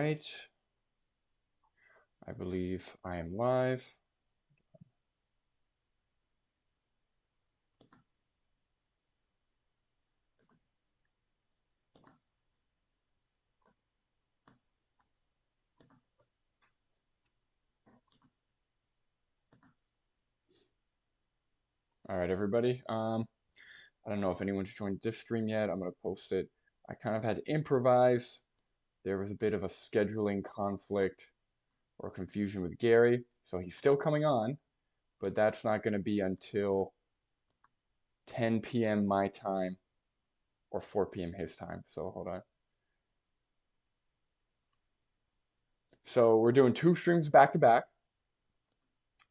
right. I believe I am live. All right, everybody. I don't know if anyone's joined this stream yet. I'm gonna post it. I kind of had to improvise. There was a bit of a scheduling conflict or confusion with Gary, so he's still coming on, but that's not going to be until 10 p.m. my time or 4 p.m. his time. So hold on. So we're doing two streams back to back.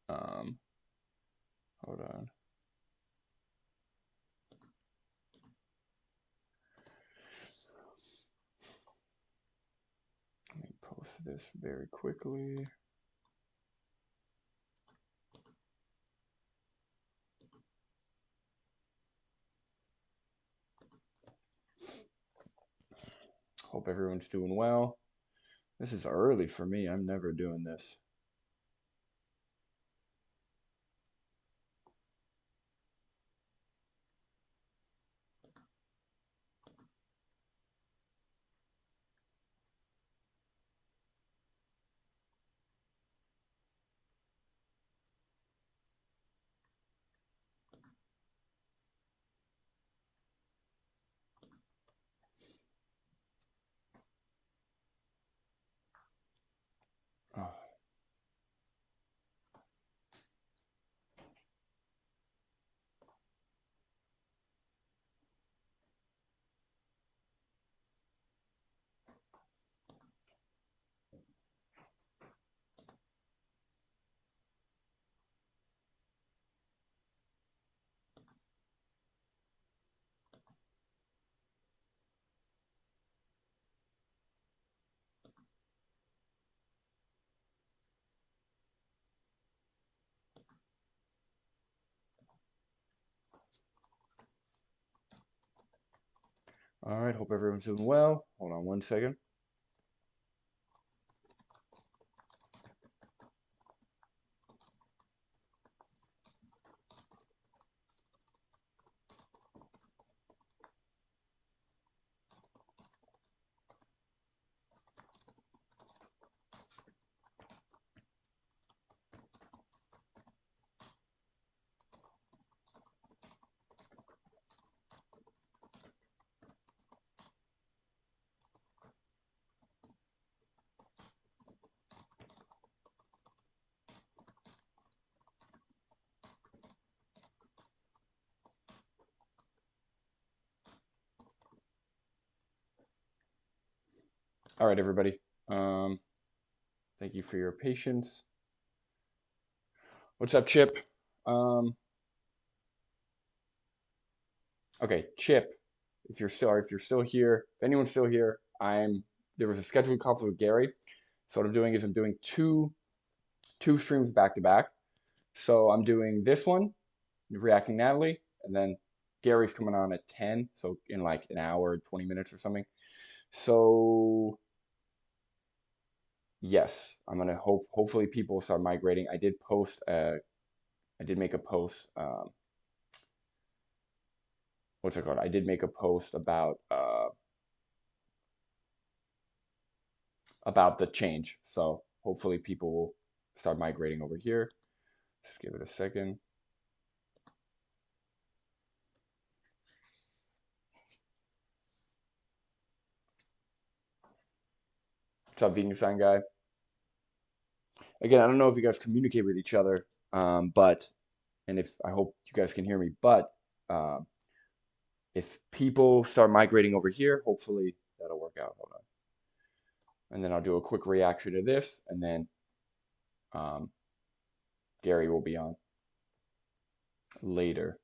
Hold on. Let me post this very quickly. Hope everyone's doing well. This is early for me. I'm never doing this. Oh. All right, hope everyone's doing well. Hold on one second. All right, everybody. Thank you for your patience. What's up, Chip? Okay, Chip. If you're still here, if anyone's still here, there was a scheduling conflict with Gary. So what I'm doing is I'm doing two streams back to back. So I'm doing this one, reacting Natalie, and then Gary's coming on at 10, so in like an hour, 20 minutes or something. So yes, I'm gonna hopefully people start migrating. I did make a post. What's it called? I did make a post about the change. So hopefully people will start migrating over here. Just give it a second. What's up, vegan sign guy? Again, I don't know if you guys communicate with each other, and if I hope you guys can hear me, but if people start migrating over here, hopefully that'll work out. Hold on. And then I'll do a quick reaction to this, and then Gary will be on later,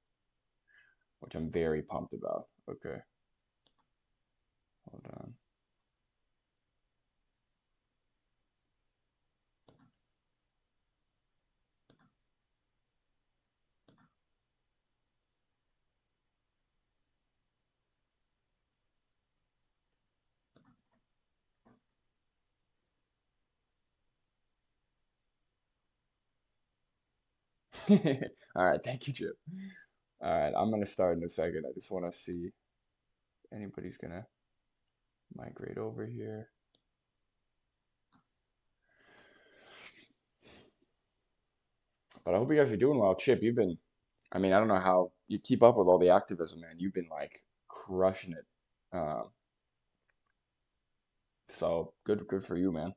which I'm very pumped about. Okay. Hold on. All right, thank you, Chip. All right, I'm gonna start in a second. I just want to see if anybody's gonna migrate over here. But I hope you guys are doing well. Chip, you've been, I mean, I don't know how you keep up with all the activism, man. You've been like crushing it. So good for you, man.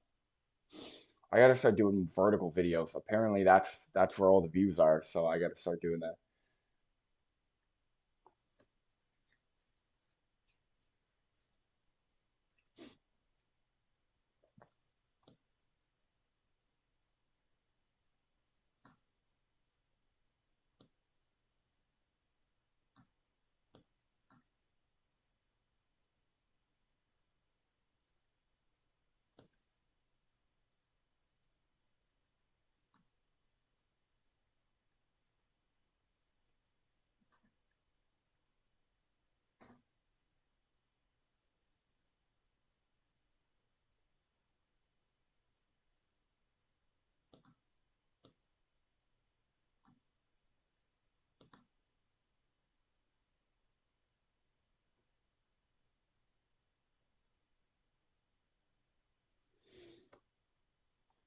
I gotta start doing vertical videos. Apparently that's where all the views are, so I gotta start doing that.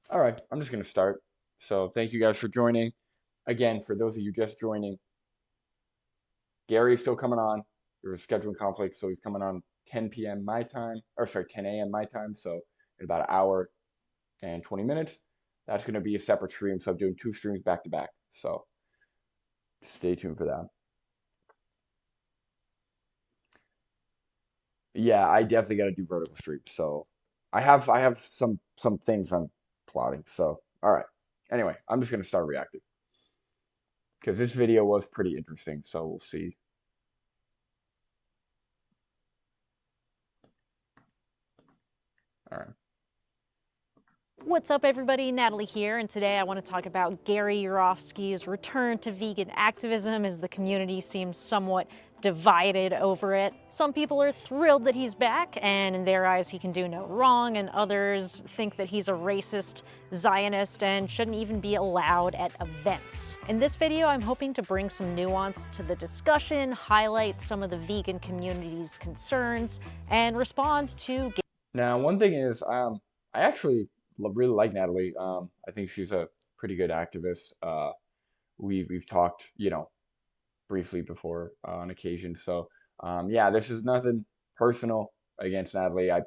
All right, I'm just gonna start. So thank you guys for joining. Again, for those of you just joining, Gary's still coming on. There was a scheduling conflict, so he's coming on 10 p.m. my time, or sorry, 10 a.m. my time. So in about an hour and 20 minutes, that's gonna be a separate stream. So I'm doing 2 streams back to back. So stay tuned for that. Yeah, I definitely got to do vertical streams. So I have some things I'm plotting. So all right. Anyway, I'm just gonna start reacting because this video was pretty interesting. So we'll see. All right. What's up, everybody? Natalie here, and today I want to talk about Gary Yourofsky's return to vegan activism, as the community seems somewhat divided over it. Some people are thrilled that he's back, and in their eyes he can do no wrong, and others think that he's a racist Zionist and shouldn't even be allowed at events. In this video, I'm hoping to bring some nuance to the discussion, highlight some of the vegan community's concerns, and respond to... Now, one thing is, I actually really like Natalie. I think she's a pretty good activist. We've talked, briefly before on occasion. So yeah, this is nothing personal against Natalie. I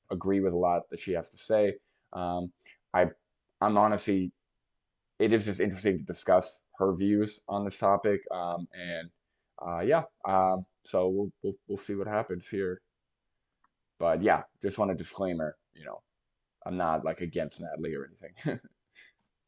agree with a lot that she has to say. I'm honestly, it is just interesting to discuss her views on this topic. Yeah, so we'll see what happens here. But yeah, just want a disclaimer. I'm not like against Natalie or anything.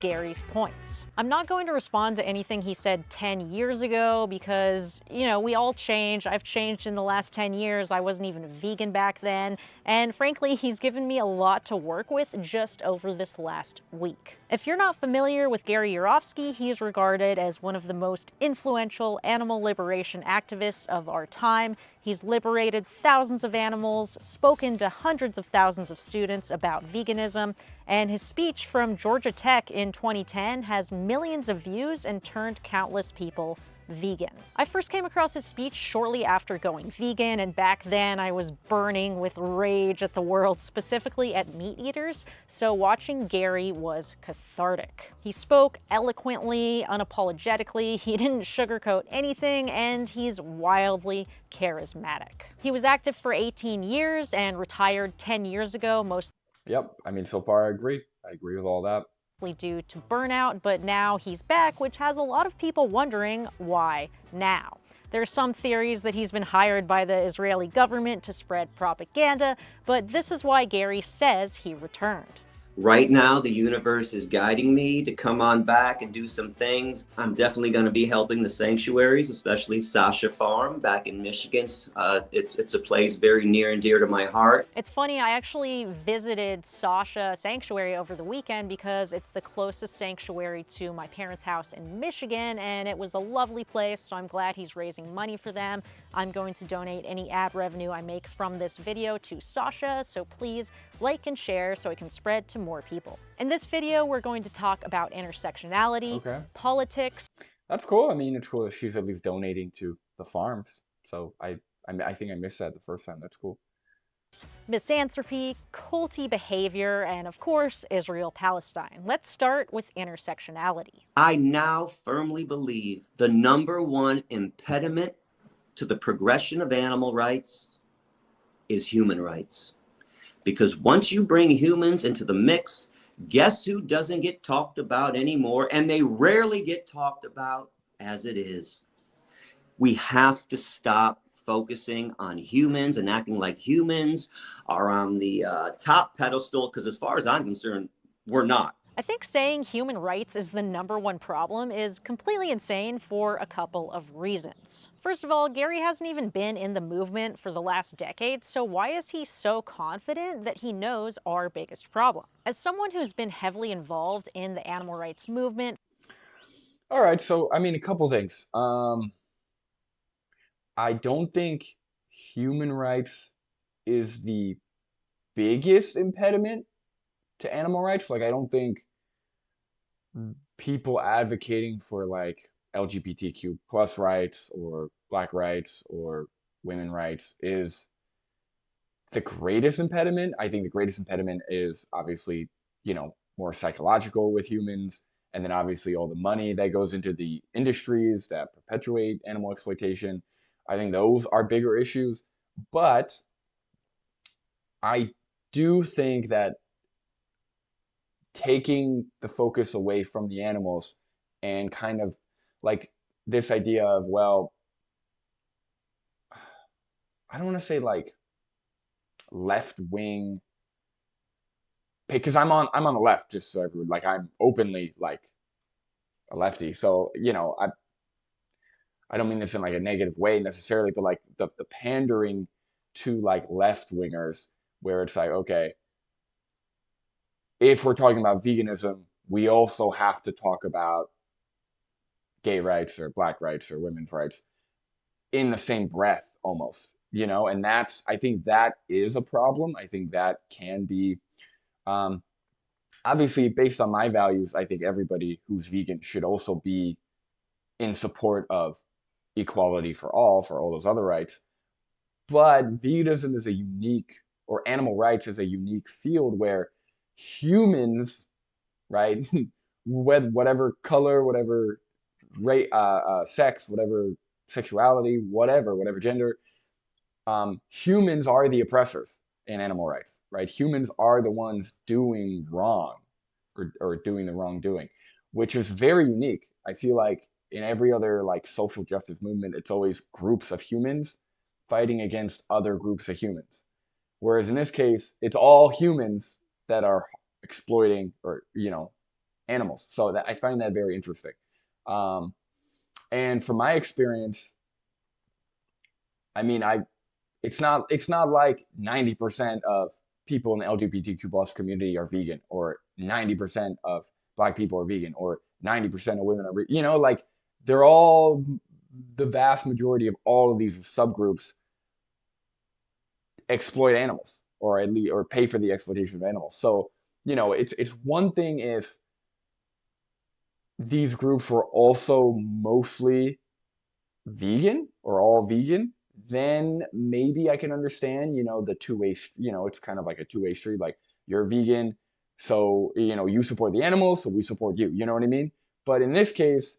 Gary's points. I'm not going to respond to anything he said 10 years ago because, we all change. I've changed in the last 10 years. I wasn't even a vegan back then. And frankly, he's given me a lot to work with just over this last week. If you're not familiar with Gary Yourofsky, he is regarded as one of the most influential animal liberation activists of our time. He's liberated thousands of animals, spoken to hundreds of thousands of students about veganism, and his speech from Georgia Tech in 2010 has millions of views and turned countless people vegan. I first came across his speech shortly after going vegan, and back then I was burning with rage at the world, specifically at meat eaters, so watching Gary was cathartic. He spoke eloquently, unapologetically, he didn't sugarcoat anything, and he's wildly charismatic. He was active for 18 years and retired 10 years ago, most Yep, I mean, so far I agree. I agree with all that. Due to burnout, but now he's back, which has a lot of people wondering why now. There are some theories that he's been hired by the Israeli government to spread propaganda, but this is why Gary says he returned. Right now, the universe is guiding me to come on back and do some things. I'm definitely going to be helping the sanctuaries, especially Sasha Farm back in Michigan. It's a place very near and dear to my heart. It's funny, I actually visited Sasha Sanctuary over the weekend because it's the closest sanctuary to my parents' house in Michigan, and it was a lovely place, so I'm glad he's raising money for them. I'm going to donate any ad revenue I make from this video to Sasha, so please like and share so it can spread to more people. In this video, we're going to talk about intersectionality, Okay. politics. That's cool. I mean, it's cool that she's at least donating to the farms. So I think I missed that the first time. That's cool. Misanthropy, culty behavior, and of course, Israel-Palestine. Let's start with intersectionality. I now firmly believe the number one impediment to the progression of animal rights is human rights. Because once you bring humans into the mix, guess who doesn't get talked about anymore? And they rarely get talked about as it is. We have to stop focusing on humans and acting like humans are on the top pedestal, because as far as I'm concerned, we're not. I think saying human rights is the number one problem is completely insane for a couple of reasons. First of all, Gary hasn't even been in the movement for the last decade, so why is he so confident that he knows our biggest problem? As someone who's been heavily involved in the animal rights movement. All right, so I mean, a couple things. I don't think human rights is the biggest impediment to animal rights. Like, I don't think people advocating for like LGBTQ plus rights or black rights or women rights is the greatest impediment. I think the greatest impediment is obviously, more psychological with humans. And then obviously all the money that goes into the industries that perpetuate animal exploitation. I think those are bigger issues. But I do think that taking the focus away from the animals and kind of like this idea of, well, I don't want to say like left wing, because I'm on the left, just so everyone, like, I'm openly like a lefty. So, I don't mean this in like a negative way necessarily, but like the pandering to like left wingers, where it's like, okay, if we're talking about veganism, we also have to talk about gay rights or black rights or women's rights in the same breath almost, and I think that is a problem. I think that can be, um, obviously based on my values. I think everybody who's vegan should also be in support of equality for all those other rights. But veganism is a unique, or animal rights is a unique field where humans, right, with whatever color, whatever sex, whatever sexuality, whatever gender, humans are the oppressors in animal rights, right? Humans are the ones doing wrong, or doing the wrongdoing, which is very unique. I feel like in every other like social justice movement, it's always groups of humans fighting against other groups of humans. Whereas in this case, it's all humans that are exploiting, or, animals. So that, I find that very interesting. Um, and from my experience, I mean, it's not like 90% of people in the LGBTQ plus community are vegan, or 90% of black people are vegan, or 90% of women are, like, they're all, the vast majority of all of these subgroups exploit animals, or at least, or pay for the exploitation of animals. So, it's one thing if these groups were also mostly vegan, or all vegan, then maybe I can understand, the two-way, it's kind of like a two-way street. Like, you're vegan, so, you support the animals, so we support you. You know what I mean? But in this case,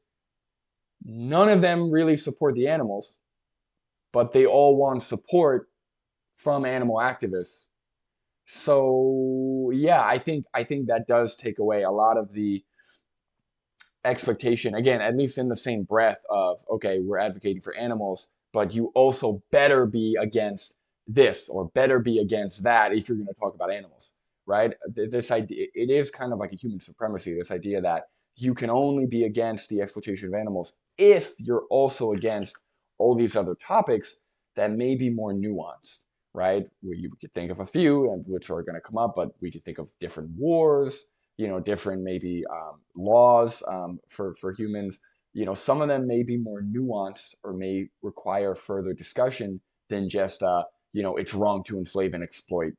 none of them really support the animals, but they all want support from animal activists. So yeah, I think that does take away a lot of the expectation, again, at least in the same breath of, okay, we're advocating for animals, but you also better be against this, or better be against that if you're going to talk about animals, right? This idea, it is kind of like a human supremacy, this idea that you can only be against the exploitation of animals if you're also against all these other topics that may be more nuanced, right? We could think of a few, and which are going to come up, but we could think of different wars, different maybe laws for humans. Some of them may be more nuanced, or may require further discussion than just, it's wrong to enslave and exploit,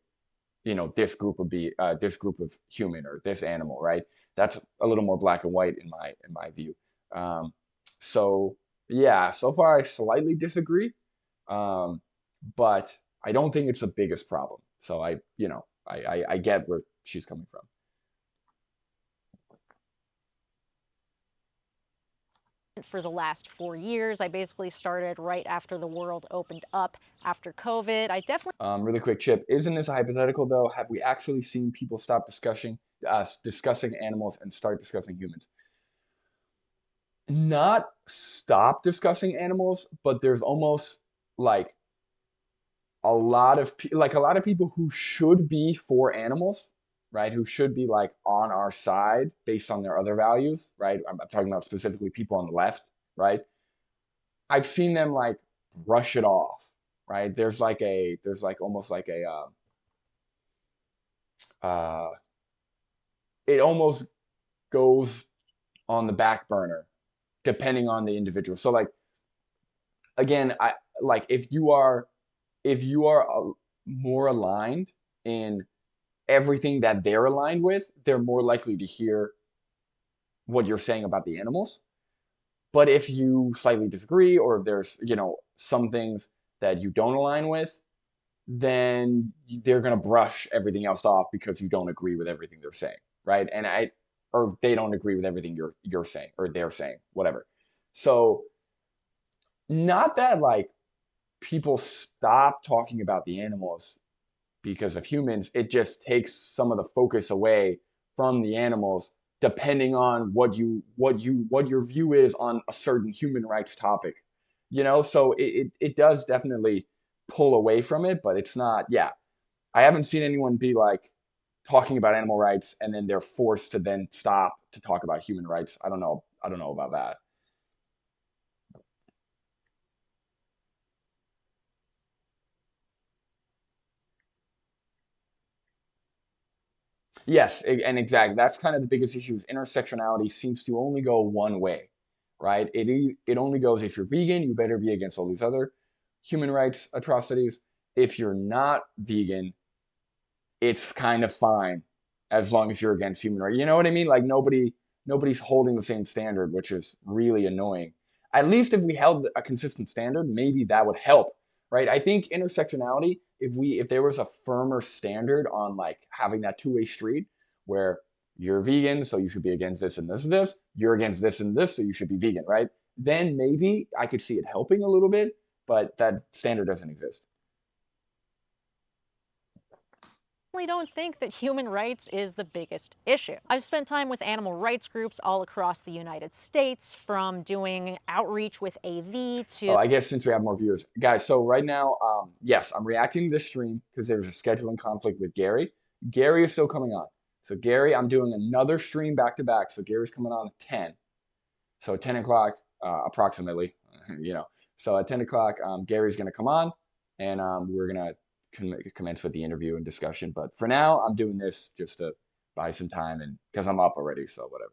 this group of human or this animal, right? That's a little more black and white in my view. Um, so yeah, so far I slightly disagree, um, but I don't think it's the biggest problem. So I get where she's coming from. For the last 4 years. I basically started right after the world opened up after COVID. I definitely Really quick, Chip, isn't this a hypothetical though? Have we actually seen people stop discussing animals and start discussing humans? Not stop discussing animals, but there's almost like a lot of people who should be for animals, right? Who should be like on our side based on their other values, right? I'm talking about specifically people on the left, right? I've seen them like brush it off, right? There's like almost like uh, it almost goes on the back burner depending on the individual. So like again, I like if you are more aligned in everything that they're aligned with, they're more likely to hear what you're saying about the animals. But if you slightly disagree, or if there's, some things that you don't align with, then they're going to brush everything else off because you don't agree with everything they're saying, right? Or they don't agree with everything you're saying or they're saying, whatever. So, not that like people stop talking about the animals because of humans, it just takes some of the focus away from the animals depending on what your view is on a certain human rights topic. So it does definitely pull away from it, but it's not, yeah. I haven't seen anyone be like talking about animal rights and then they're forced to then stop to talk about human rights. I don't know. I don't know about that. Yes, and exactly. That's kind of the biggest issue is intersectionality seems to only go one way, right? It only goes if you're vegan, you better be against all these other human rights atrocities. If you're not vegan, it's kind of fine as long as you're against human rights. You know what I mean? Like nobody's holding the same standard, which is really annoying. At least if we held a consistent standard, maybe that would help, right? I think intersectionality, if there was a firmer standard on like having that two-way street where you're vegan, so you should be against this and this and this, you're against this and this, so you should be vegan, right? Then maybe I could see it helping a little bit, but that standard doesn't exist. don't think that human rights is the biggest issue. I've spent time with animal rights groups all across the United States, from doing outreach with AV to... Oh, I guess since we have more viewers, guys. So right now, yes, I'm reacting to this stream because there's a scheduling conflict with Gary. Gary is still coming on. So Gary, I'm doing another stream back to back. So Gary's coming on at 10. So at 10 o'clock, approximately, So at 10 o'clock, Gary's going to come on, and we're going to commence with the interview and discussion. But for now, I'm doing this just to buy some time and because I'm up already, so whatever.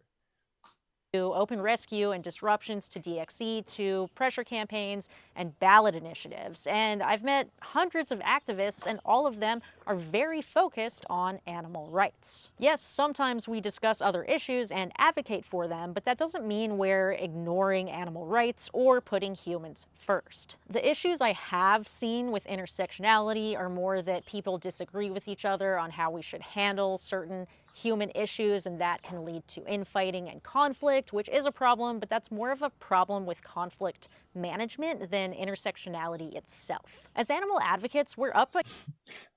Open rescue and disruptions to DXE to pressure campaigns and ballot initiatives. And I've met hundreds of activists, and all of them are very focused on animal rights. Yes, sometimes we discuss other issues and advocate for them, but that doesn't mean we're ignoring animal rights or putting humans first. The issues I have seen with intersectionality are more that people disagree with each other on how we should handle certain human issues, and that can lead to infighting and conflict, which is a problem, but that's more of a problem with conflict management than intersectionality itself. As animal advocates, we're up against...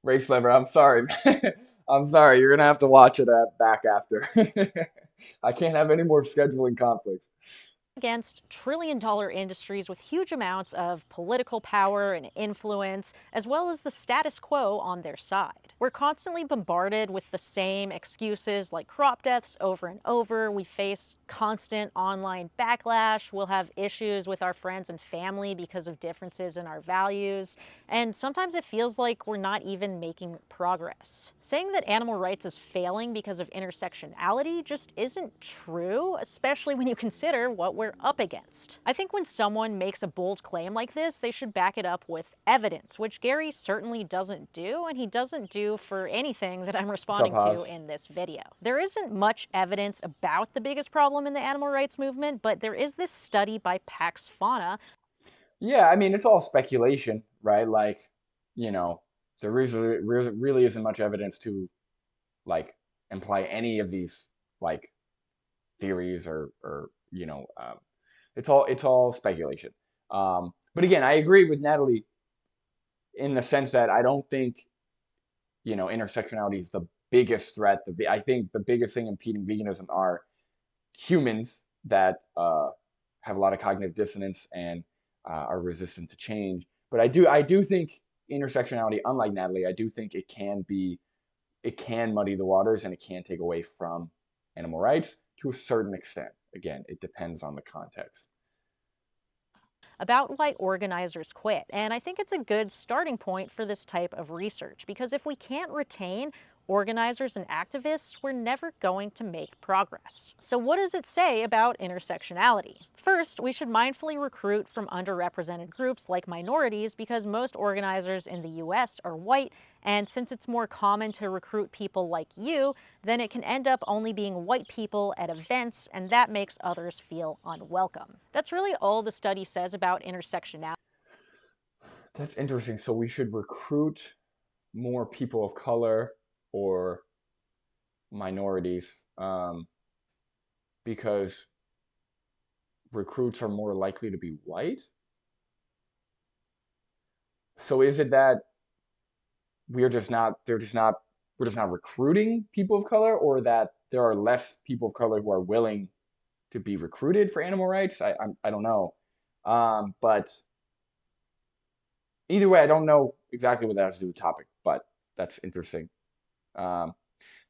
Race Lever, I'm sorry. I'm sorry, you're gonna have to watch it back after. I can't have any more scheduling conflicts. Against trillion-dollar industries with huge amounts of political power and influence, as well as the status quo on their side. We're constantly bombarded with the same excuses like crop deaths over and over. We face constant online backlash. We'll have issues with our friends and family because of differences in our values. And sometimes it feels like we're not even making progress. Saying that animal rights is failing because of intersectionality just isn't true, especially when you consider what we're we're up against. I think when someone makes a bold claim like this, they should back it up with evidence, which Gary certainly doesn't do, and he doesn't do for anything that I'm What's up, responding to Haas? in this video. There isn't much evidence about the biggest problem in the animal rights movement, but there is this study by Pax Fauna. Yeah, I mean, it's all speculation, right? Like, you know, there really isn't much evidence to like imply any of these like theories or it's all speculation. But again, I agree with Natalie in the sense that I don't think intersectionality is the biggest threat. I think the biggest thing impeding veganism are humans that have a lot of cognitive dissonance and are resistant to change. But I do think intersectionality, unlike Natalie, I do think it can muddy the waters and it can take away from animal rights to a certain extent. Again, it depends on the context. About why organizers quit. And I think it's a good starting point for this type of research, because if we can't retain organizers and activists, we're never going to make progress. So what does it say about intersectionality? First, we should mindfully recruit from underrepresented groups like minorities, because most organizers in the US are white, and since it's more common to recruit people like you, then it can end up only being white people at events, and that makes others feel unwelcome. That's really all the study says about intersectionality. That's interesting. So we should recruit more people of color or minorities because recruits are more likely to be white. So is it that we're just not recruiting people of color, or that there are less people of color who are willing to be recruited for animal rights? I don't know, but either way, I don't know exactly what that has to do with the topic, but that's interesting. Um,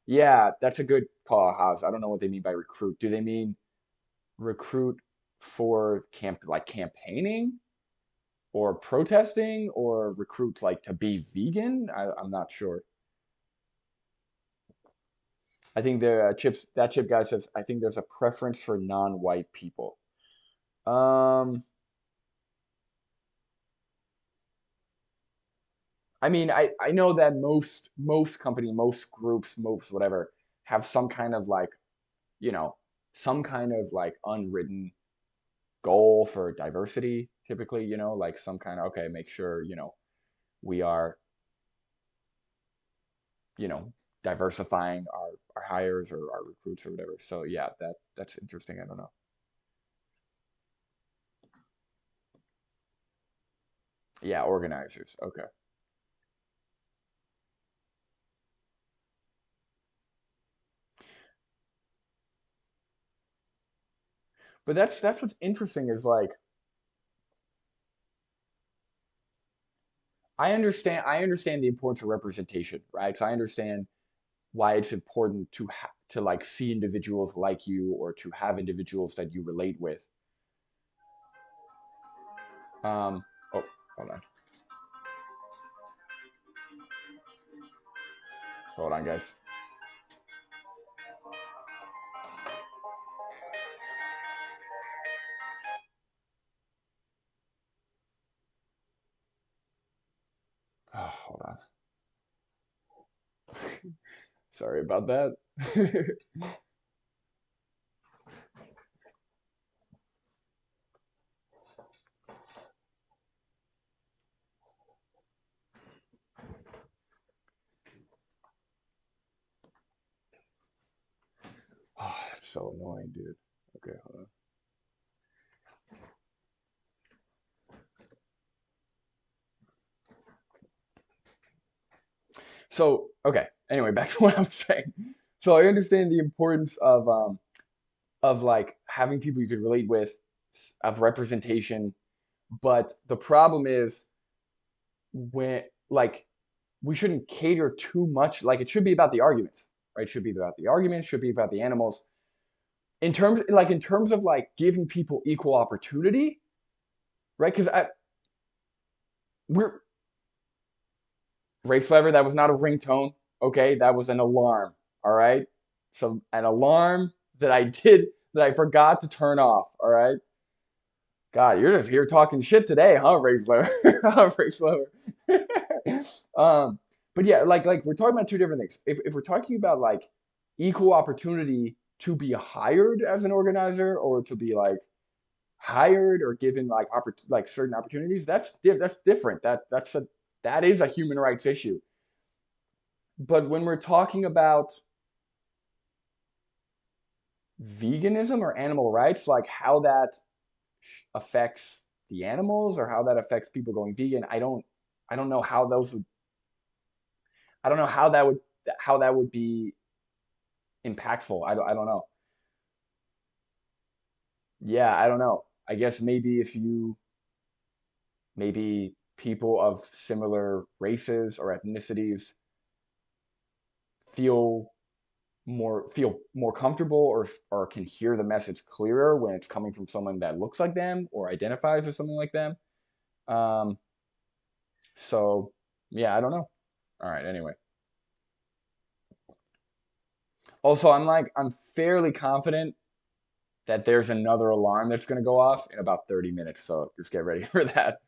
yeah, that's a good call, Haas. I don't know what they mean by recruit. Do they mean recruit for campaigning or protesting, or recruit like to be vegan? I'm not sure. I think the chip guy says I think there's a preference for non-white people. Um, I mean, I know that most company, most groups, most whatever have some kind of like, you know, some kind of like unwritten goal for diversity, typically, like some kind of, okay, make sure, we are, you know, diversifying our hires or our recruits or whatever. So yeah, that's interesting. I don't know. Yeah, organizers. Okay. But that's what's interesting is like I understand the importance of representation, right? So I understand why it's important to like see individuals like you, or to have individuals that you relate with. Oh, hold on. Hold on, guys. Oh, hold on. Sorry about that. Oh, that's so annoying, dude. Okay, hold on. So, okay. Anyway, back to what I was saying. So I understand the importance of like having people you could relate with, of representation, but the problem is when like we shouldn't cater too much. Like it should be about the arguments, right? It should be about the arguments, should be about the animals. In terms of like giving people equal opportunity, right? Because we're Race Lever, that was not a ringtone. Okay, that was an alarm. All right. So an alarm that I forgot to turn off. All right. God, you're just here talking shit today, huh, Ray Flower? Ray Flower. um, but yeah, like we're talking about two different things. If we're talking about like equal opportunity to be hired as an organizer or to be like hired or given like like certain opportunities, that's different. That is a human rights issue. But when we're talking about veganism or animal rights, like how that affects the animals or how that affects people going vegan, I don't know how those would I don't know how that would be impactful. I don't know. Yeah, I don't know. I guess maybe if you maybe people of similar races or ethnicities feel feel more comfortable or can hear the message clearer when it's coming from someone that looks like them or identifies as something like them. Um, so yeah, I don't know. All right, anyway. Also, I'm fairly confident that there's another alarm that's going to go off in about 30 minutes, so just get ready for that.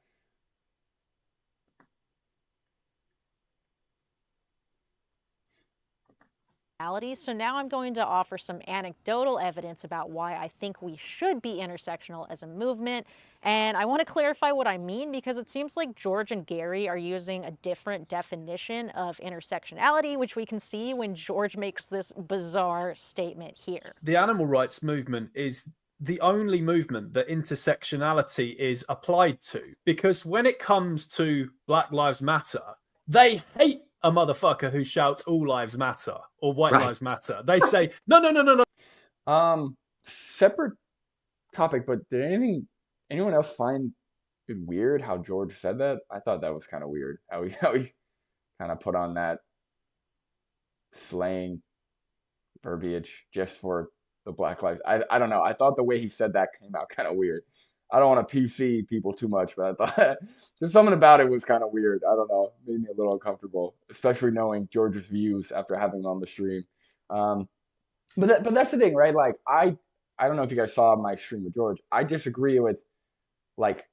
So now I'm going to offer some anecdotal evidence about why I think we should be intersectional as a movement. And I want to clarify what I mean because it seems like George and Gary are using a different definition of intersectionality, which we can see when George makes this bizarre statement here. The animal rights movement is the only movement that intersectionality is applied to, because when it comes to Black Lives Matter, they hate a motherfucker who shouts all lives matter or white lives matter. They say, no. Separate topic, but did anyone else find it weird how George said that? I thought that was kind of weird. How he kind of put on that slang verbiage just for the Black Lives. I don't know. I thought the way he said that came out kind of weird. I don't want to PC people too much, but I thought just something about it was kind of weird. I don't know. It made me a little uncomfortable, especially knowing George's views after having him on the stream. But that's the thing, right? Like I don't know if you guys saw my stream with George. I disagree with like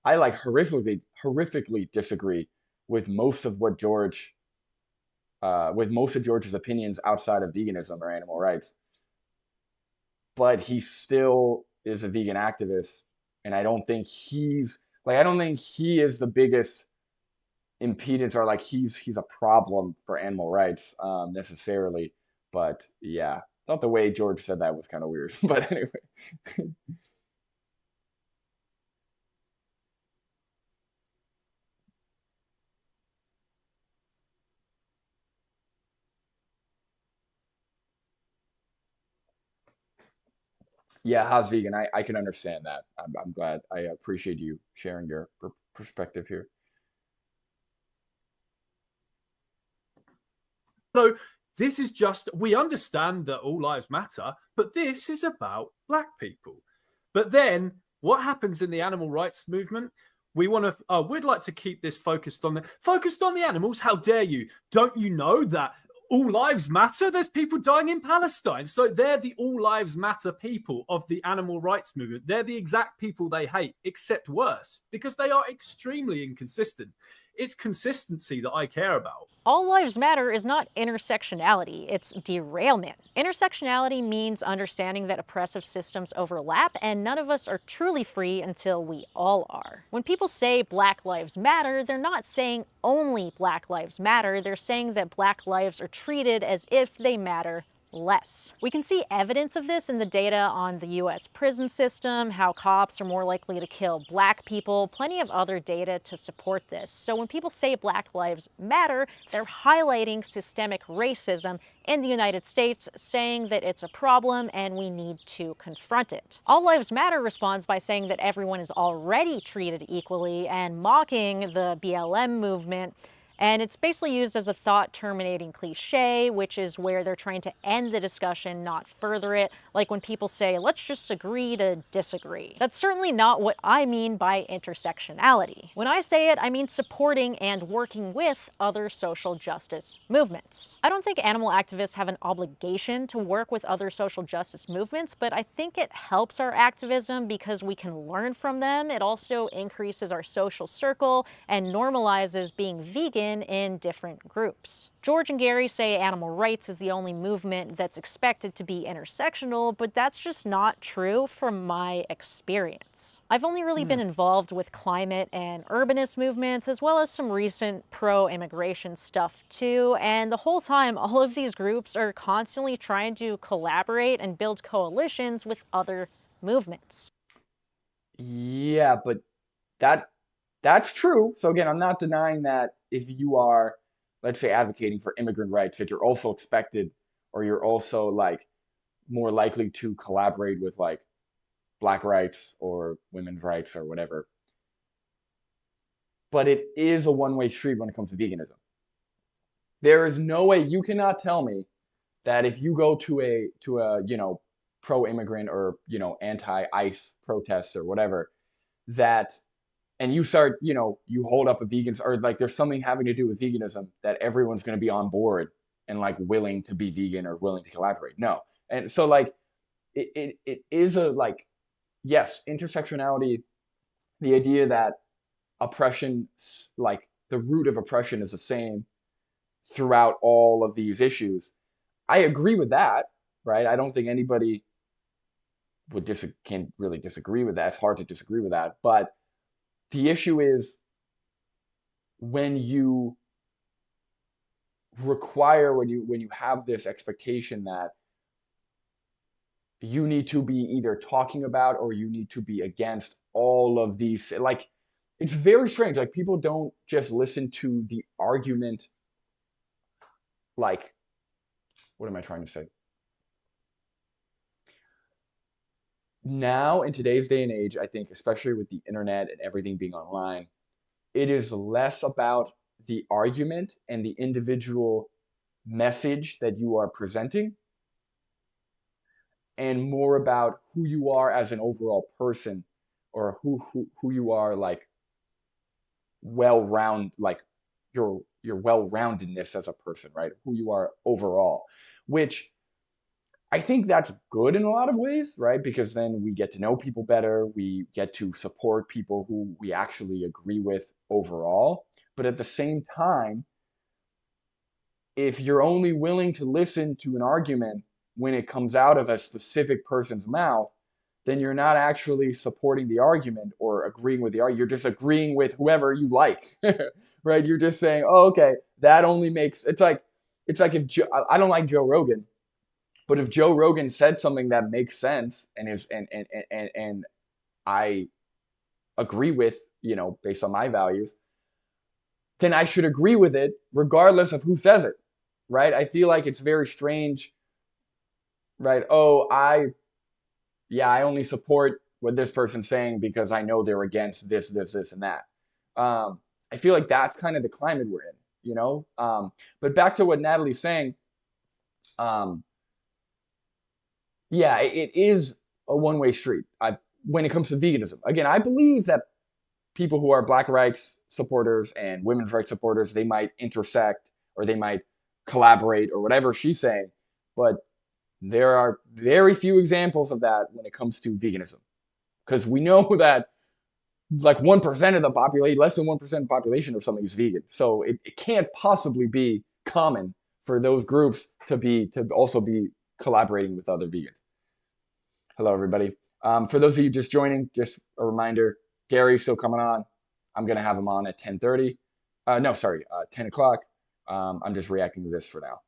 I like horrifically disagree with most of what George with most of George's opinions outside of veganism or animal rights. But he still is a vegan activist, and I don't think I don't think he is the biggest impedance or like he's a problem for animal rights necessarily. But yeah, I thought the way George said that was kind of weird. But anyway. Yeah, how's vegan? I can understand that. I'm glad. I appreciate you sharing your perspective here. No, this is just, we understand that all lives matter, but this is about Black people. But then what happens in the animal rights movement? We'd like to keep this focused on the animals. How dare you? Don't you know that all lives matter? There's people dying in Palestine. So they're the all lives matter people of the animal rights movement. They're the exact people they hate, except worse, because they are extremely inconsistent. It's consistency that I care about. All lives matter is not intersectionality, it's derailment. Intersectionality means understanding that oppressive systems overlap and none of us are truly free until we all are. When people say Black Lives Matter, they're not saying only Black Lives Matter, they're saying that Black lives are treated as if they matter less. We can see evidence of this in the data on the US prison system, how cops are more likely to kill Black people, plenty of other data to support this. So when people say Black Lives Matter, they're highlighting systemic racism in the United States, saying that it's a problem and we need to confront it. All Lives Matter responds by saying that everyone is already treated equally and mocking the BLM movement And it's basically used as a thought-terminating cliche, which is where they're trying to end the discussion, not further it, like when people say, let's just agree to disagree. That's certainly not what I mean by intersectionality. When I say it, I mean supporting and working with other social justice movements. I don't think animal activists have an obligation to work with other social justice movements, but I think it helps our activism because we can learn from them. It also increases our social circle and normalizes being vegan in different groups. George and Gary say animal rights is the only movement that's expected to be intersectional, but that's just not true from my experience. I've only really been involved with climate and urbanist movements, as well as some recent pro-immigration stuff too, and the whole time all of these groups are constantly trying to collaborate and build coalitions with other movements. Yeah, but that's true. So again, I'm not denying that if you are, let's say, advocating for immigrant rights, that you're also expected, or you're also like more likely to collaborate with like black rights or women's rights or whatever. But it is a one-way street when it comes to veganism. There is no way, you cannot tell me that if you go to a pro-immigrant or anti-ICE protests or whatever, that and you start, you hold up a vegan, or like there's something having to do with veganism, that everyone's going to be on board and like willing to be vegan or willing to collaborate. No. And so like it is a like, yes, intersectionality, the idea that oppression, like the root of oppression is the same throughout all of these issues. I agree with that, right? I don't think anybody can really disagree with that. It's hard to disagree with that. But the issue is when you require, when you have this expectation that you need to be either talking about or you need to be against all of these, like it's very strange. Like people don't just listen to the argument. Like, what am I trying to say? Now, in today's day and age, I think, especially with the internet and everything being online, it is less about the argument and the individual message that you are presenting, and more about who you are as an overall person, or who you are, like like your well-roundedness as a person, right? Who you are overall, which I think that's good in a lot of ways, right? Because then we get to know people better. We get to support people who we actually agree with overall. But at the same time, if you're only willing to listen to an argument when it comes out of a specific person's mouth, then you're not actually supporting the argument or agreeing with the argument. You're just agreeing with whoever you like, right? You're just saying, oh, okay, that only makes, it's like if I don't like Joe Rogan, but if Joe Rogan said something that makes sense and is and I agree with, based on my values, then I should agree with it regardless of who says it, right? I feel like it's very strange, right? Oh, I only support what this person's saying because I know they're against this, and that. I feel like that's kind of the climate we're in, But back to what Natalie's saying, yeah, it is a one-way street. When it comes to veganism, again, I believe that people who are black rights supporters and women's rights supporters, they might intersect or they might collaborate or whatever she's saying, but there are very few examples of that when it comes to veganism, because we know that like 1% of the population, less than 1% of the population or something is vegan. So it can't possibly be common for those groups to also be collaborating with other vegans. Hello, everybody. For those of you just joining, just a reminder, Gary's still coming on. I'm going to have him on at 10:30. 10 o'clock. I'm just reacting to this for now.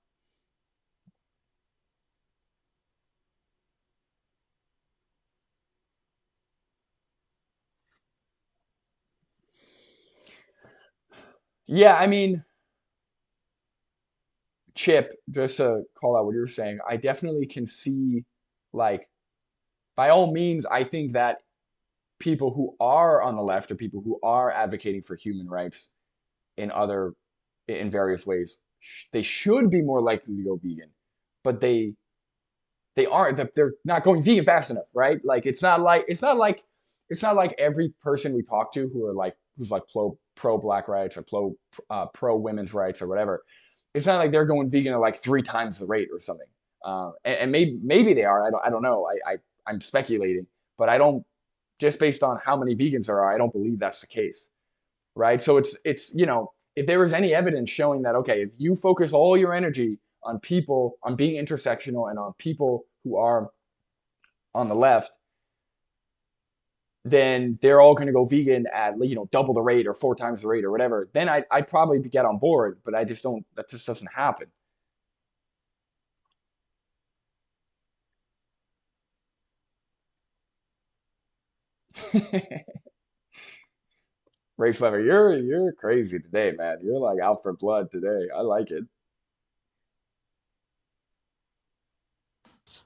Yeah, I mean, Chip, just to call out what you were saying, I definitely can see, like, by all means, I think that people who are on the left or people who are advocating for human rights in other in various ways, they should be more likely to go vegan, but they aren't. They're not going vegan fast enough, right? Like it's not like every person we talk to who's like pro black rights or pro women's rights or whatever. It's not like they're going vegan at like 3 times the rate or something. And maybe they are. I don't know. I'm speculating, but I don't. Just based on how many vegans there are, I don't believe that's the case, right? So it's if there was any evidence showing that, okay, if you focus all your energy on people, on being intersectional and on people who are on the left, then they're all going to go vegan at double the rate or 4 times the rate or whatever, then I'd probably get on board, but I just don't. That just doesn't happen. Ray Flever, you're crazy today, man. You're like out for blood today. I like it.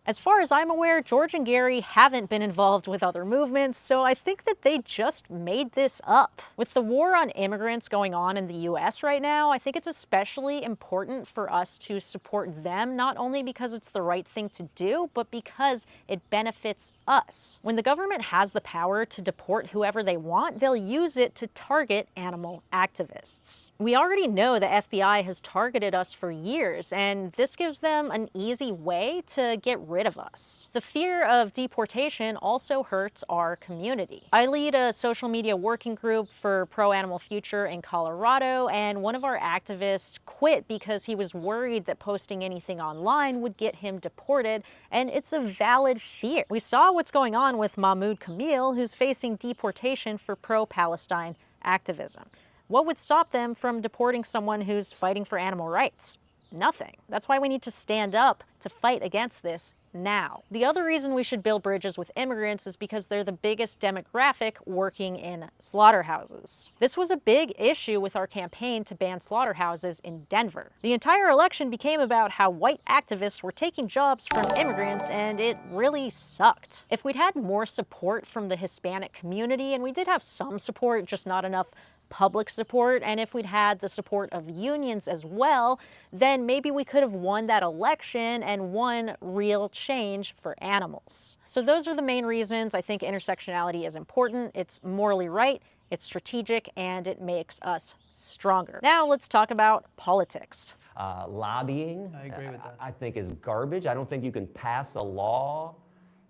As far as I'm aware, George and Gary haven't been involved with other movements, so I think that they just made this up. With the war on immigrants going on in the US right now, I think it's especially important for us to support them, not only because it's the right thing to do, but because it benefits us. When the government has the power to deport whoever they want, they'll use it to target animal activists. We already know the FBI has targeted us for years, and this gives them an easy way to get rid of us. The fear of deportation also hurts our community. I lead a social media working group for Pro Animal Future in Colorado, and one of our activists quit because he was worried that posting anything online would get him deported, and it's a valid fear. We saw what's going on with Mahmoud Kamil, who's facing deportation for pro-Palestine activism. What would stop them from deporting someone who's fighting for animal rights? Nothing. That's why we need to stand up to fight against this now. The other reason we should build bridges with immigrants is because they're the biggest demographic working in slaughterhouses. This was a big issue with our campaign to ban slaughterhouses in Denver. The entire election became about how white activists were taking jobs from immigrants, and it really sucked. If we'd had more support from the Hispanic community, and we did have some support, just not enough public support, and if we'd had the support of unions as well, then maybe we could have won that election and won real change for animals. So those are the main reasons I think intersectionality is important. It's morally right, it's strategic, and it makes us stronger. Now let's talk about politics. Lobbying, I agree with that. I think is garbage. I don't think you can pass a law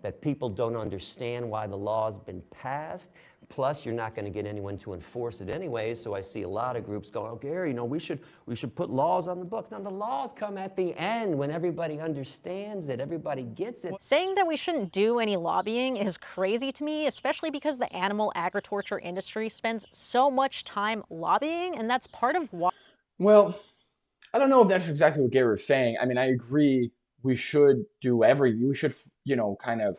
that people don't understand why the law has been passed. Plus, you're not going to get anyone to enforce it anyway. So I see a lot of groups going, "Oh, Gary, we should put laws on the books." Now, the laws come at the end when everybody understands it, everybody gets it. Saying that we shouldn't do any lobbying is crazy to me, especially because the animal agriculture industry spends so much time lobbying, and that's part of why. Well, I don't know if that's exactly what Gary was saying. I mean, I agree. We should do everything. We should, kind of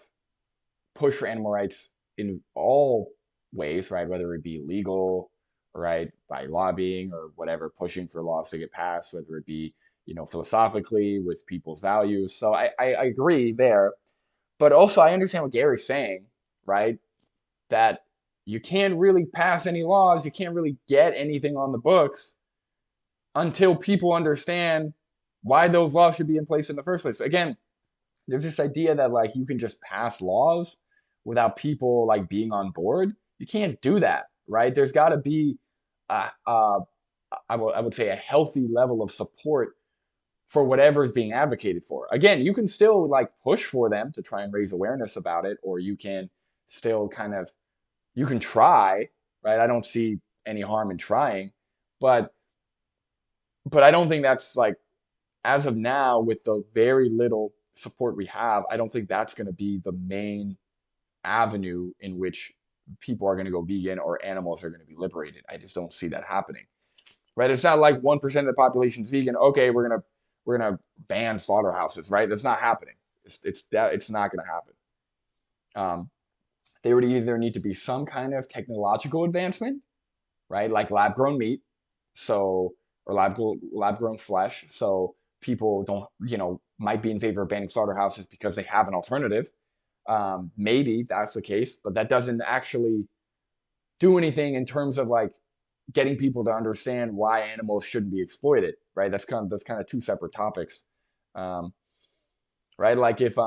push for animal rights in all ways, right? Whether it be legal, right, by lobbying or whatever, pushing for laws to get passed, whether it be, philosophically with people's values. So I agree there. But also I understand what Gary's saying, right? That you can't really pass any laws, you can't really get anything on the books until people understand why those laws should be in place in the first place. Again, there's this idea that like you can just pass laws without people like being on board. You can't do that, right? There's got to be, I would say, a healthy level of support for whatever is being advocated for. Again, you can still like push for them to try and raise awareness about it, or you can still you can try, right? I don't see any harm in trying, but I don't think that's like, as of now, with the very little support we have, I don't think that's going to be the main avenue in which people are going to go vegan or animals are going to be liberated. I just don't see that happening, right? It's not like 1% of the population is vegan. Okay, we're gonna ban slaughterhouses, right? That's not happening. It's not going to happen. There would either need to be some kind of technological advancement, right? Like lab grown meat, or lab grown flesh. So people don't, might be in favor of banning slaughterhouses because they have an alternative. Maybe that's the case, but that doesn't actually do anything in terms of like getting people to understand why animals shouldn't be exploited, right? That's kind of two separate topics, um, right? Like if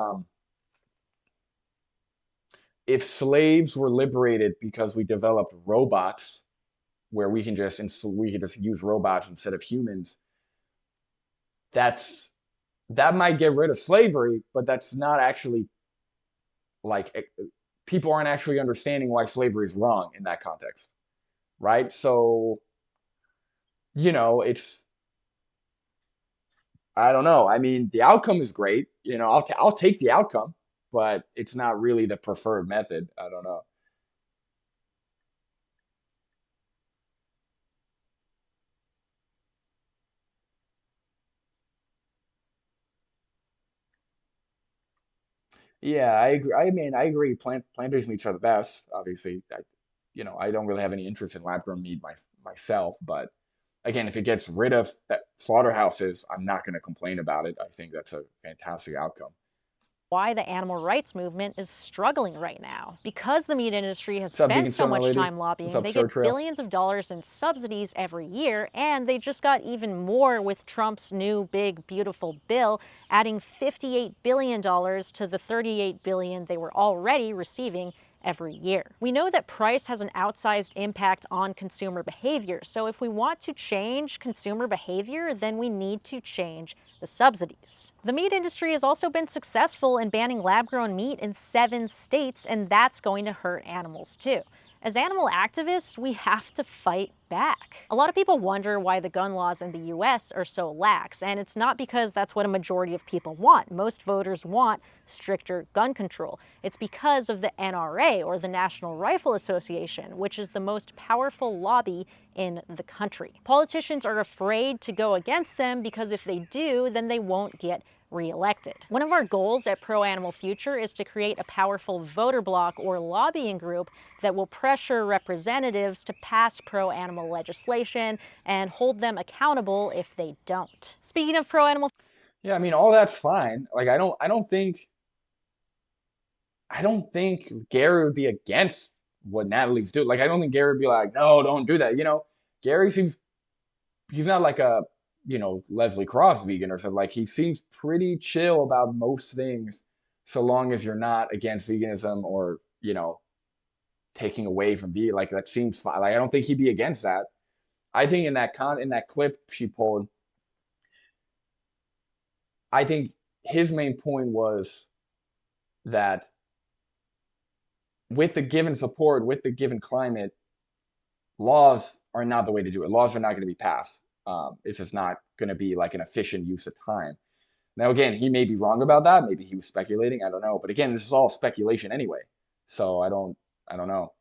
slaves were liberated because we developed robots where we can just use robots instead of humans, that's that might get rid of slavery, but that's not actually like people aren't actually understanding why slavery is wrong in that context, right? So, it's I don't know. I mean, the outcome is great. I'll take the outcome, but it's not really the preferred method. I don't know. Yeah, I agree. I mean, I agree. Plant-based meats are the best. Obviously, I don't really have any interest in lab-grown meat myself, but again, if it gets rid of slaughterhouses, I'm not going to complain about it. I think that's a fantastic outcome. Why the animal rights movement is struggling right now. Because the meat industry has What's up, spent Vegan so Summer much Lady? time What's lobbying, up, they Shirt get Trail? billions of dollars in subsidies every year, and they just got even more with Trump's new big beautiful bill, adding $58 billion to the $38 billion they were already receiving every year. We know that price has an outsized impact on consumer behavior, so if we want to change consumer behavior, then we need to change the subsidies. The meat industry has also been successful in banning lab-grown meat in 7 states, and that's going to hurt animals too. As animal activists, we have to fight back. A lot of people wonder why the gun laws in the US are so lax, and it's not because that's what a majority of people want. Most voters want stricter gun control. It's because of the NRA, or the National Rifle Association, which is the most powerful lobby in the country. Politicians are afraid to go against them because if they do, then they won't get re-elected. One of our goals at Pro Animal Future is to create a powerful voter bloc or lobbying group that will pressure representatives to pass pro-animal legislation and hold them accountable if they don't. Speaking of pro-animal, Yeah, I mean, all that's fine. Like, I don't think Gary would be against what Natalie's doing. Like, I don't think Gary would be like, no, don't do that. Gary seems he's not like a Leslie Cross vegan or something. Like, he seems pretty chill about most things, so long as you're not against veganism or taking away from vegan. Like, that seems fine. Like, I don't think he'd be against that. I think in that clip she pulled, I think his main point was that with the given support, with the given climate, laws are not the way to do it. Laws are not going to be passed. It's just not going to be like an efficient use of time. Now, again, he may be wrong about that. Maybe he was speculating. I don't know. But again, this is all speculation anyway. So I don't know.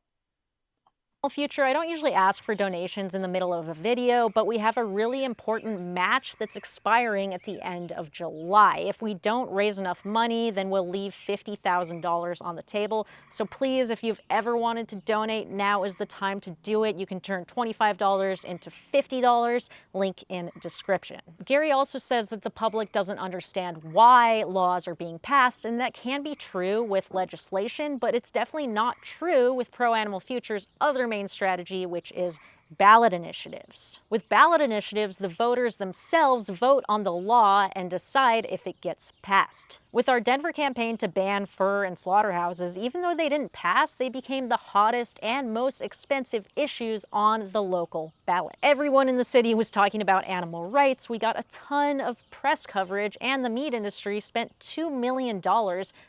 Future, I don't usually ask for donations in the middle of a video, but we have a really important match that's expiring at the end of July. If we don't raise enough money, then we'll leave $50,000 on the table. So please, if you've ever wanted to donate, now is the time to do it. You can turn $25 into $50, link in description. Gary also says that the public doesn't understand why laws are being passed, and that can be true with legislation, but it's definitely not true with Pro Animal Future's other main strategy, which is ballot initiatives. With ballot initiatives, the voters themselves vote on the law and decide if it gets passed. With our Denver campaign to ban fur and slaughterhouses, even though they didn't pass, they became the hottest and most expensive issues on the local ballot. Everyone in the city was talking about animal rights. We got a ton of press coverage, and the meat industry spent $2 million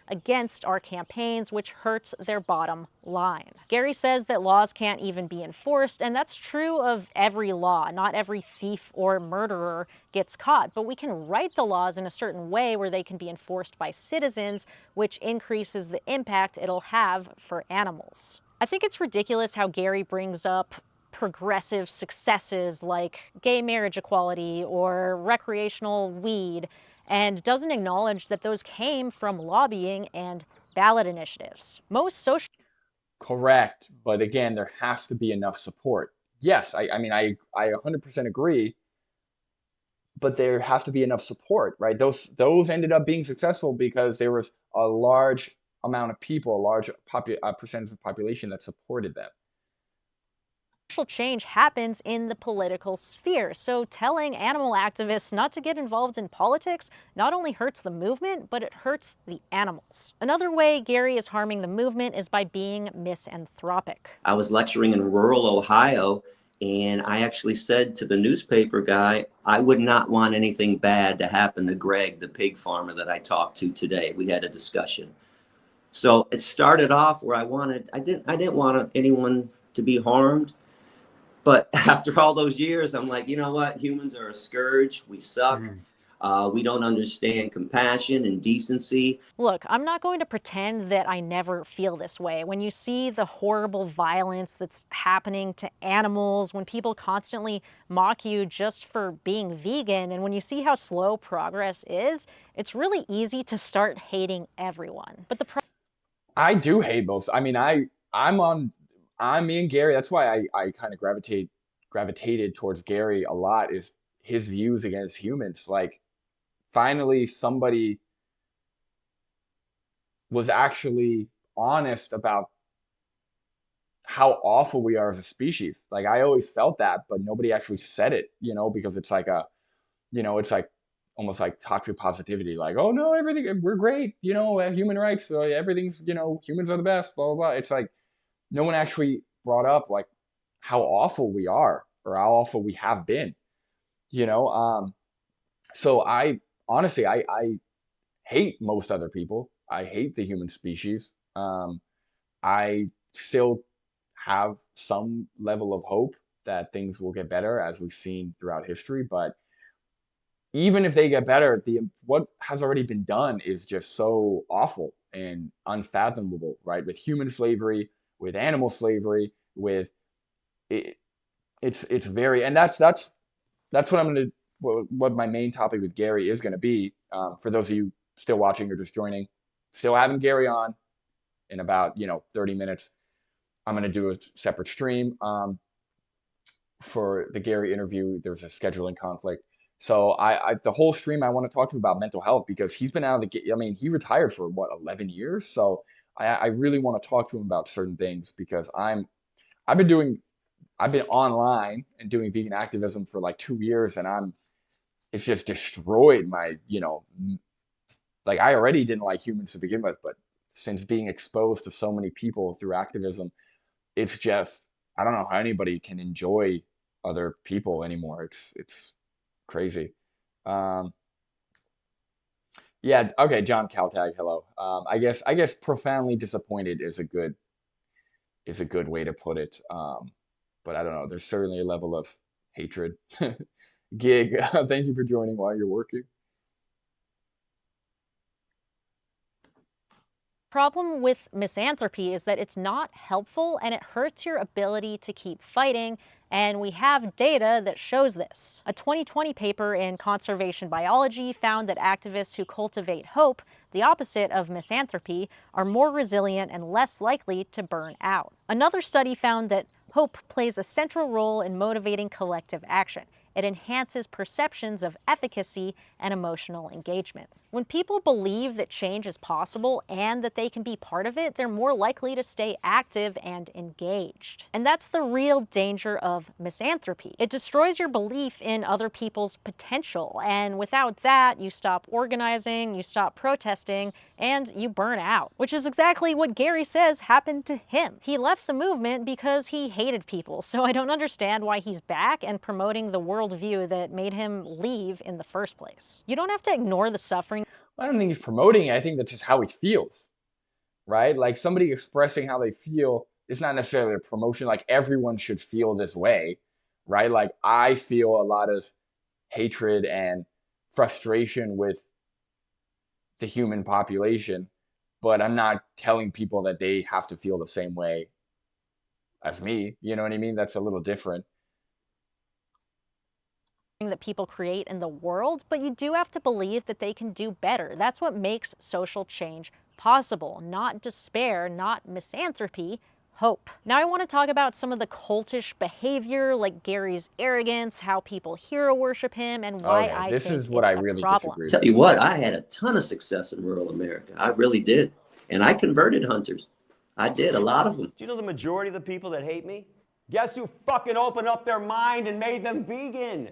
against our campaigns, which hurts their bottom line. Gary says that laws can't even be enforced, and that's true of every law. Not every thief or murderer gets caught, but we can write the laws in a certain way where they can be enforced by citizens, which increases the impact it'll have for animals. I think it's ridiculous how Gary brings up progressive successes like gay marriage equality or recreational weed and doesn't acknowledge that those came from lobbying and ballot initiatives. Most social Correct, but again, there has to be enough support. Yes, I mean, I 100% agree, but there has to be enough support, right? Those ended up being successful because there was a large amount of people, a large percentage of the population that supported them. Social change happens in the political sphere, so telling animal activists not to get involved in politics not only hurts the movement, but it hurts the animals. Another way Gary is harming the movement is by being misanthropic. I was lecturing in rural Ohio, and I actually said to the newspaper guy, I would not want anything bad to happen to Greg, the pig farmer that I talked to today. We had a discussion. So it started off where I didn't want anyone to be harmed. But after all those years, I'm like, you know what? Humans are a scourge. We suck. We don't understand compassion and decency. Look, I'm not going to pretend that I never feel this way. When you see the horrible violence that's happening to animals, when people constantly mock you just for being vegan, and when you see how slow progress is, it's really easy to start hating everyone. But I do hate both. I mean, I'm me and Gary. That's why I kind of gravitated towards Gary a lot, is his views against humans. Like, finally somebody was actually honest about how awful we are as a species. Like, I always felt that, but nobody actually said it, because it's like it's like almost like toxic positivity. Like, oh no, everything, we're great, human rights, everything's, humans are the best, blah, blah, blah. It's like, no one actually brought up like how awful we are or how awful we have been, so I honestly, I hate most other people. I hate the human species. I still have some level of hope that things will get better, as we've seen throughout history. But even if they get better, what has already been done is just so awful and unfathomable, right? With human slavery, with animal slavery, with it, it's very, and that's what I'm gonna what my main topic with Gary is going to be. For those of you still watching or just joining, still having Gary on in about 30 minutes. I'm going to do a separate stream for the Gary interview. There's a scheduling conflict. So the whole stream, I want to talk to him about mental health, because he's been out of the, I mean, he retired for what, 11 years. So I really want to talk to him about certain things, because I've been online and doing vegan activism for like 2 years, and it's just destroyed my, like, I already didn't like humans to begin with, but since being exposed to so many people through activism, it's just, I don't know how anybody can enjoy other people anymore. It's crazy. Yeah, okay, John Caltag, hello. I guess profoundly disappointed is a good way to put it. But I don't know, there's certainly a level of hatred. Gig, thank you for joining while you're working. Problem with misanthropy is that it's not helpful and it hurts your ability to keep fighting, and we have data that shows this. A 2020 paper in Conservation Biology found that activists who cultivate hope, the opposite of misanthropy, are more resilient and less likely to burn out. Another study found that hope plays a central role in motivating collective action. It enhances perceptions of efficacy and emotional engagement. When people believe that change is possible and that they can be part of it, they're more likely to stay active and engaged. And that's the real danger of misanthropy. It destroys your belief in other people's potential, and without that, you stop organizing, you stop protesting, and you burn out, which is exactly what Gary says happened to him. He left the movement because he hated people, so I don't understand why he's back and promoting the worldview that made him leave in the first place. You don't have to ignore the suffering. I don't think he's promoting it. I think that's just how he feels, right? Like, somebody expressing how they feel is not necessarily a promotion. Like, everyone should feel this way, right? Like, I feel a lot of hatred and frustration with the human population, but I'm not telling people that they have to feel the same way as me. You know what I mean? That's a little different. That people create in the world, but you do have to believe that they can do better. That's what makes social change possible. Not despair, not misanthropy, hope. Now I want to talk about some of the cultish behavior, like Gary's arrogance, how people hero worship him, and why I think this is what I really disagree with. Tell you what, I had a ton of success in rural America. I really did. And I converted hunters. I did, a lot of them. Do you know the majority of the people that hate me? Guess who fucking opened up their mind and made them vegan?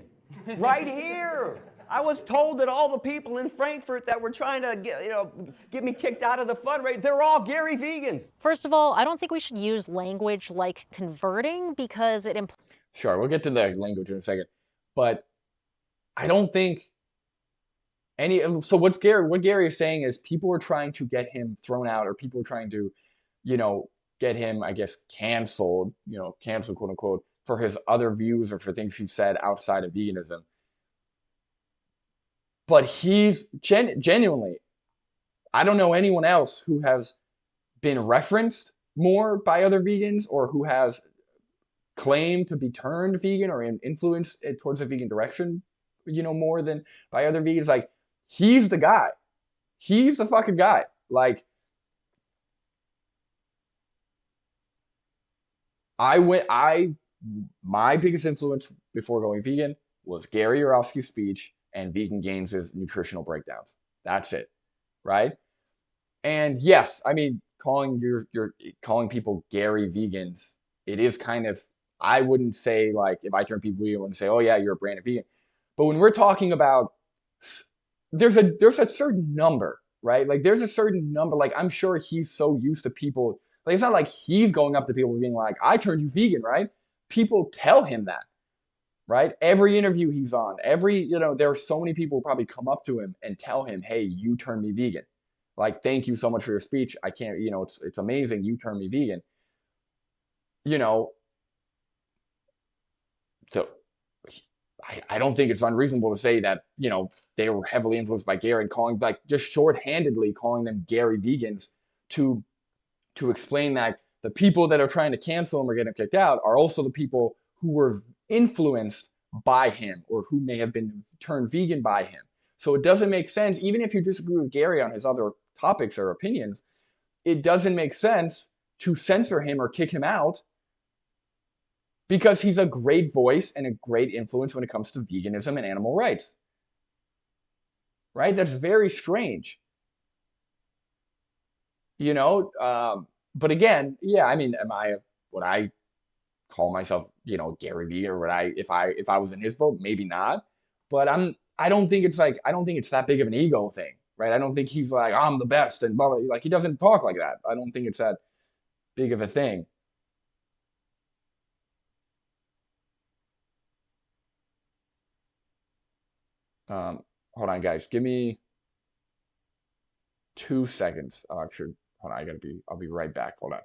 Right here. I was told that all the people in Frankfurt that were trying to get me kicked out of the fundraiser, they're all Gary vegans. First of all, I don't think we should use language like converting because it implies. Sure, we'll get to the language in a second, but I don't think any. So what Gary is saying is people are trying to get him thrown out, or people are trying to, get him, I guess, canceled, canceled, quote unquote, for his other views or for things he said outside of veganism. But he's genuinely, I don't know anyone else who has been referenced more by other vegans or who has claimed to be turned vegan or influenced it towards a vegan direction, more than by other vegans. Like, he's the guy. He's the fucking guy. Like, my biggest influence before going vegan was Gary Yourofsky's speech and Vegan Gaines' nutritional breakdowns. That's it, right? And yes, I mean, calling calling people Gary vegans, it is kind of, I wouldn't say, like, if I turn people vegan, I wouldn't say, oh yeah, you're a brand of vegan. But when we're talking about, there's a certain number, right? Like, there's a certain number. Like, I'm sure he's so used to people. Like, it's not like he's going up to people being like, I turned you vegan, right? People tell him that, right? Every interview he's on, there are so many people who probably come up to him and tell him, hey, you turned me vegan. Like, thank you so much for your speech. I can't, it's amazing. You turned me vegan. So I don't think it's unreasonable to say that, they were heavily influenced by Gary and calling, like, just shorthandedly calling them Gary vegans to explain that the people that are trying to cancel him or get him kicked out are also the people who were influenced by him or who may have been turned vegan by him. So it doesn't make sense, even if you disagree with Gary on his other topics or opinions, it doesn't make sense to censor him or kick him out because he's a great voice and a great influence when it comes to veganism and animal rights. Right? That's very strange. But again, yeah, I mean, would I call myself, Gary Vee, or would I, if I was in his boat, maybe not. But I don't think it's that big of an ego thing, right? I don't think he's like, I'm the best and blah, blah. Like, he doesn't talk like that. I don't think it's that big of a thing. Hold on, guys. Give me 2 seconds. Actually, hold on. I'll be right back. Hold on.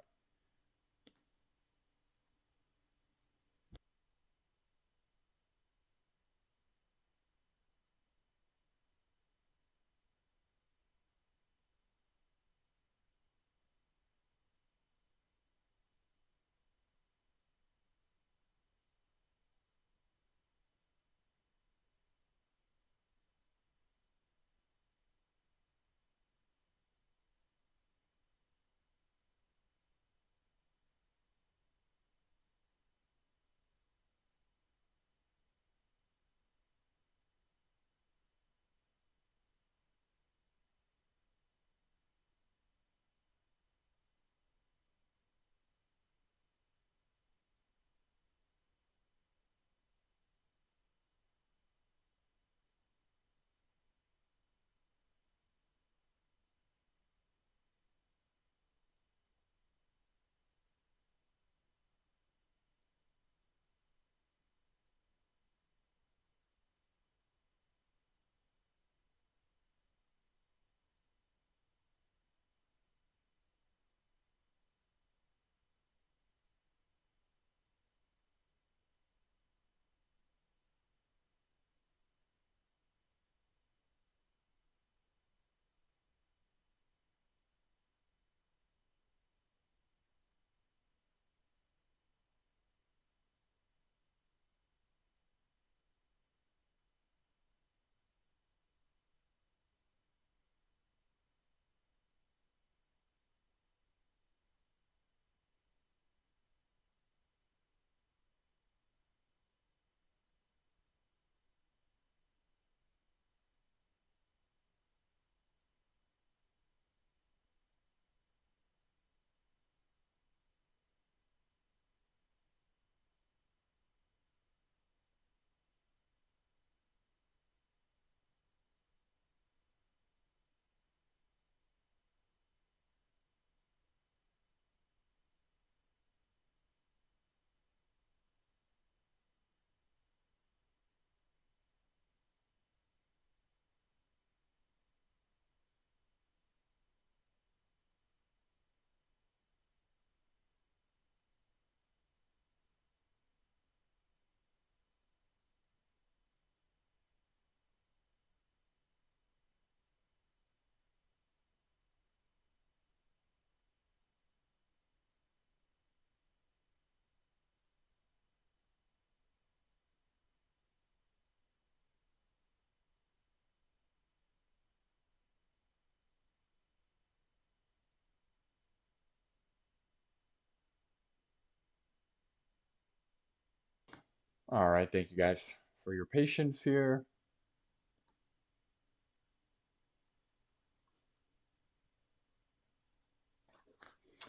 All right, thank you guys for your patience here.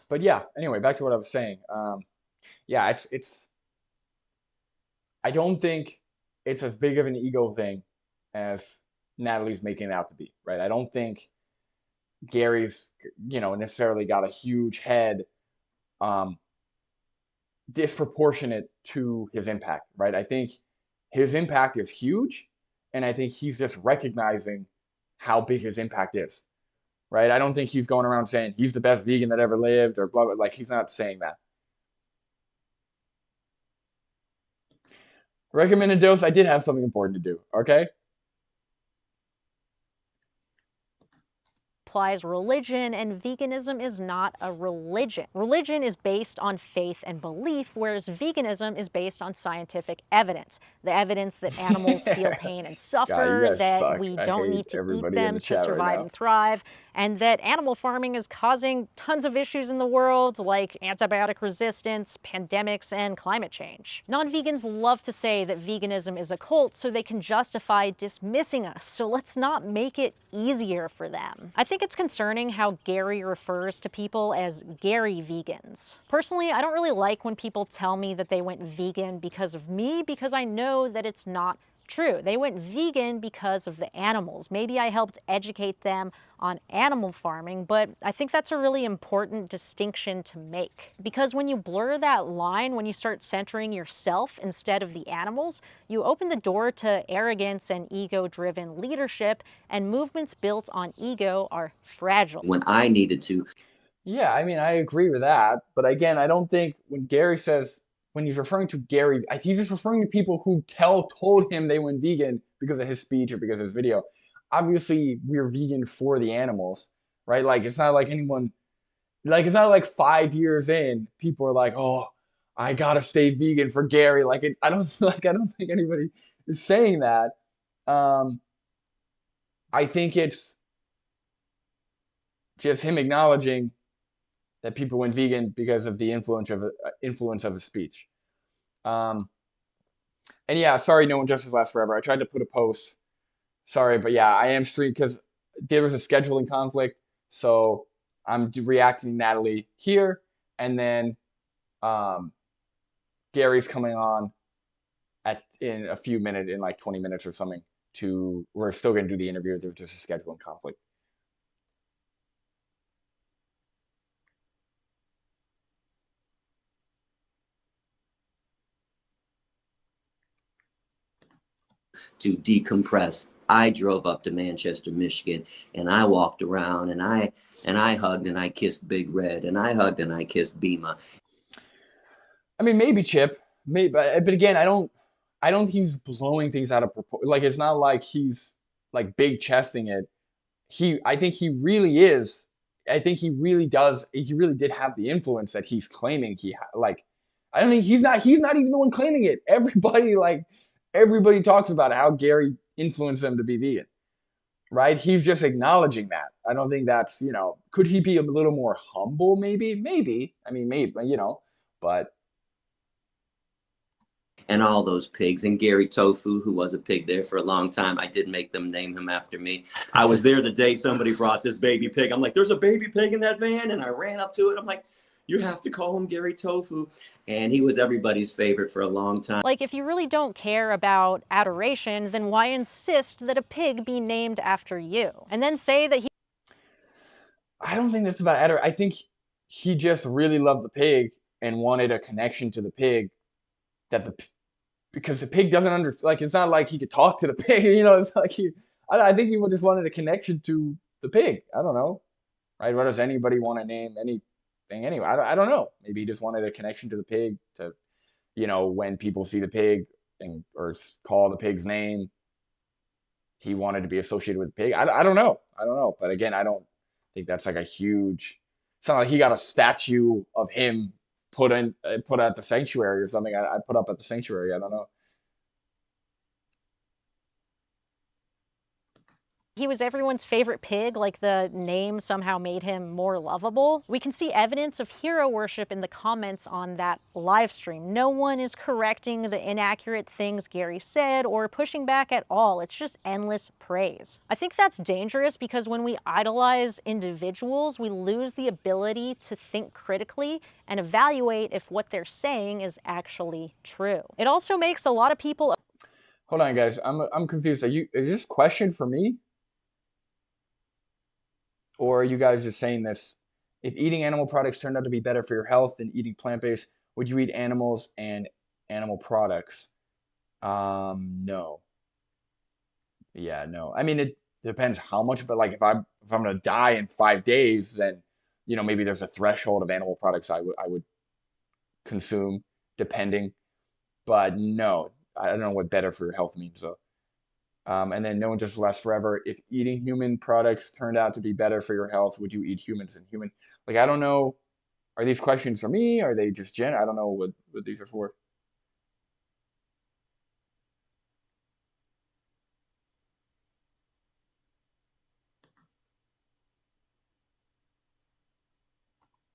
But yeah, anyway, back to what I was saying. Yeah, it's. I don't think it's as big of an ego thing as Natalie's making it out to be, right? I don't think Gary's, necessarily got a huge head, um, disproportionate to his impact, right? I think his impact is huge, and I think he's just recognizing how big his impact is, right? I don't think he's going around saying he's the best vegan that ever lived or blah, blah, like he's not saying that. Recommended dose, I did have something important to do, okay? Applies religion, and veganism is not a religion. Religion is based on faith and belief, whereas veganism is based on scientific evidence. The evidence that animals feel pain and God, you suffer, guys that suck. we I don't hate need to eat everybody in the them to chat right survive now. and thrive, and that animal farming is causing tons of issues in the world, like antibiotic resistance, pandemics, and climate change. Non-vegans love to say that veganism is a cult so they can justify dismissing us, so let's not make it easier for them. I think it's concerning how Gary refers to people as Gary vegans. Personally, I don't really like when people tell me that they went vegan because of me, because I know that it's not true. They went vegan because of the animals. Maybe I helped educate them on animal farming, but I think that's a really important distinction to make. Because when you blur that line, when you start centering yourself instead of the animals, you open the door to arrogance and ego-driven leadership, and movements built on ego are fragile. When I needed to. Yeah, I mean, I agree with that. But again, I don't think when Gary says, when he's referring to Gary, he's just referring to people who told him they went vegan because of his speech or because of his video. Obviously, we're vegan for the animals, right? Like, it's not like anyone, like, it's not like 5 years in, people are like, oh, I gotta stay vegan for Gary. Like, I don't, like, I don't think anybody is saying that. Um, I think it's just him acknowledging that people went vegan because of the influence of his speech. Um, and yeah, sorry, no injustice lasts forever. I tried to put a post. Sorry, but yeah, I am streaming because there was a scheduling conflict. So I'm reacting to Natalie here, and then um, Gary's coming on in a few minutes, in like 20 minutes or something. We're still going to do the interview. There's just a scheduling conflict. To decompress. I drove up to Manchester, Michigan, and I walked around and I hugged and I kissed Big Red and I hugged and I kissed Bima. I mean, maybe Chip, maybe, but again, I don't think he's blowing things out of proportion. Like, it's not like he's like big chesting it. I think he really is. I think he really does. He really did have the influence that he's claiming like. I don't think he's not. He's not even the one claiming it. Everybody talks about how Gary influenced them to be vegan, right? He's just acknowledging that. I don't think that's, could he be a little more humble? Maybe, maybe. I mean, maybe, but And all those pigs, and Gary Tofu, who was a pig there for a long time. I did make them name him after me. I was there the day somebody brought this baby pig. I'm like, there's a baby pig in that van. And I ran up to it. I'm like, you have to call him Gary Tofu. And he was everybody's favorite for a long time. Like, if you really don't care about adoration, then why insist that a pig be named after you? And then say that he... I don't think that's about adoration. I think he just really loved the pig and wanted a connection to the pig that because the pig doesn't like, it's not like he could talk to the pig, it's like I think he just wanted a connection to the pig. I don't know, right? What does anybody want to name anything anyway? I don't know. Maybe he just wanted a connection to the pig to, when people see the pig or call the pig's name, he wanted to be associated with the pig. I don't know. I don't know. But again, I don't think that's like a huge, it's not like he got a statue of him put at the sanctuary or something. I put up at the sanctuary. I don't know. He was everyone's favorite pig, like the name somehow made him more lovable. We can see evidence of hero worship in the comments on that live stream. No one is correcting the inaccurate things Gary said or pushing back at all. It's just endless praise. I think that's dangerous because when we idolize individuals, we lose the ability to think critically and evaluate if what they're saying is actually true. It also makes a lot of people... Hold on, guys. I'm confused. Is this question for me? Or are you guys just saying this? If eating animal products turned out to be better for your health than eating plant-based, would you eat animals and animal products? No. Yeah, no. I mean, it depends how much, but like if I'm gonna die in 5 days, then maybe there's a threshold of animal products I would consume, depending. But no, I don't know what better for your health means though. And then no one just lasts forever. If eating human products turned out to be better for your health, would you eat humans and human? Like, I don't know. Are these questions for me? Are they just I don't know what these are for.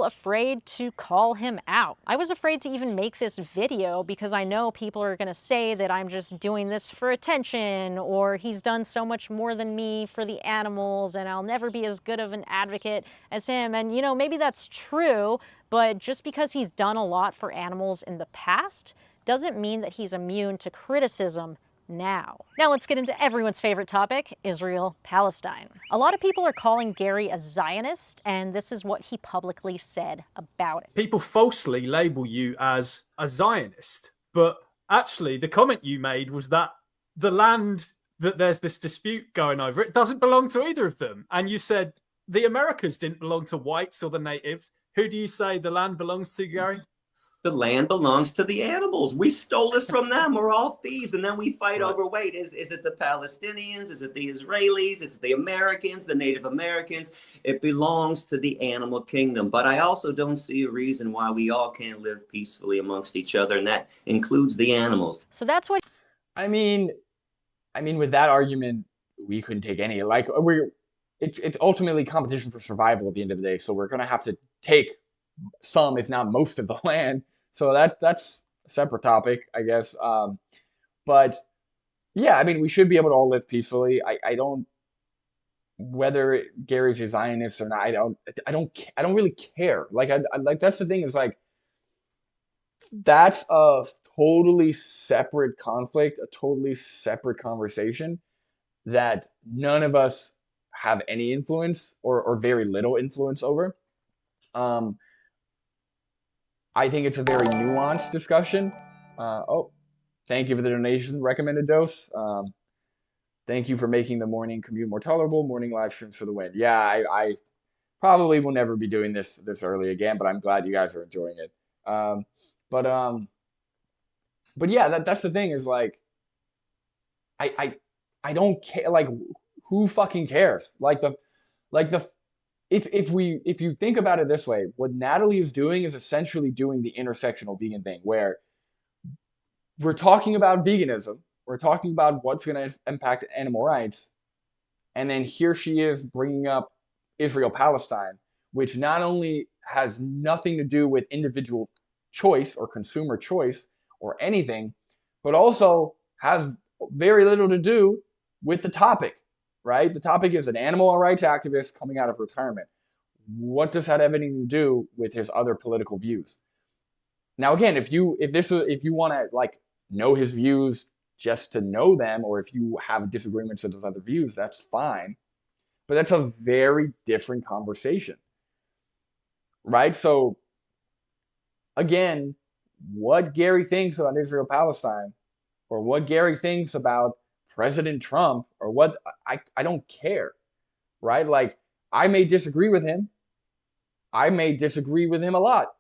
afraid to call him out. I was afraid to even make this video because I know people are gonna say that I'm just doing this for attention, or he's done so much more than me for the animals and I'll never be as good of an advocate as him. And maybe that's true, but just because he's done a lot for animals in the past doesn't mean that he's immune to criticism now. Now let's get into everyone's favorite topic, Israel-Palestine. A lot of people are calling Gary a Zionist, and this is what he publicly said about it. People falsely label you as a Zionist, but actually the comment you made was that the land that there's this dispute going over, it doesn't belong to either of them. And you said the Americas didn't belong to whites or the natives. Who do you say the land belongs to, Gary? The land belongs to the animals. We stole it from them. We're all thieves. And then we fight over, wait, is it the Palestinians? Is it the Israelis? Is it the Americans, the Native Americans? It belongs to the animal kingdom. But I also don't see a reason why we all can't live peacefully amongst each other. And that includes the animals. So that's what... I mean, with that argument, we couldn't take any. Like, it's ultimately competition for survival at the end of the day. So we're going to have to take some, if not most, of the land. So that's a separate topic, I guess. But yeah, we should be able to all live peacefully. I don't, whether Gary's a Zionist or not, I don't really care. Like like that's the thing, is like that's a totally separate conflict, a totally separate conversation that none of us have any influence or very little influence over. I think it's a very nuanced discussion. Oh, thank you for the donation, recommended dose. Thank you for making the morning commute more tolerable. Morning live streams for the win. Yeah, I probably will never be doing this early again, but I'm glad you guys are enjoying it. But yeah, that's the thing, is like, I don't care. Like, who fucking cares? If you think about it this way, what Natalie is doing is essentially doing the intersectional vegan thing, where we're talking about veganism, we're talking about what's going to impact animal rights, and then here she is bringing up Israel-Palestine, which not only has nothing to do with individual choice or consumer choice or anything, but also has very little to do with the topic. Right? The topic is an animal rights activist coming out of retirement. What does that have anything to do with his other political views? Now, again, if you want to like know his views just to know them, or if you have disagreements with those other views, that's fine. But that's a very different conversation, right? So, again, what Gary thinks about Israel-Palestine, or what Gary thinks about President Trump, or what, I don't care, right? Like, I may disagree with him. I may disagree with him a lot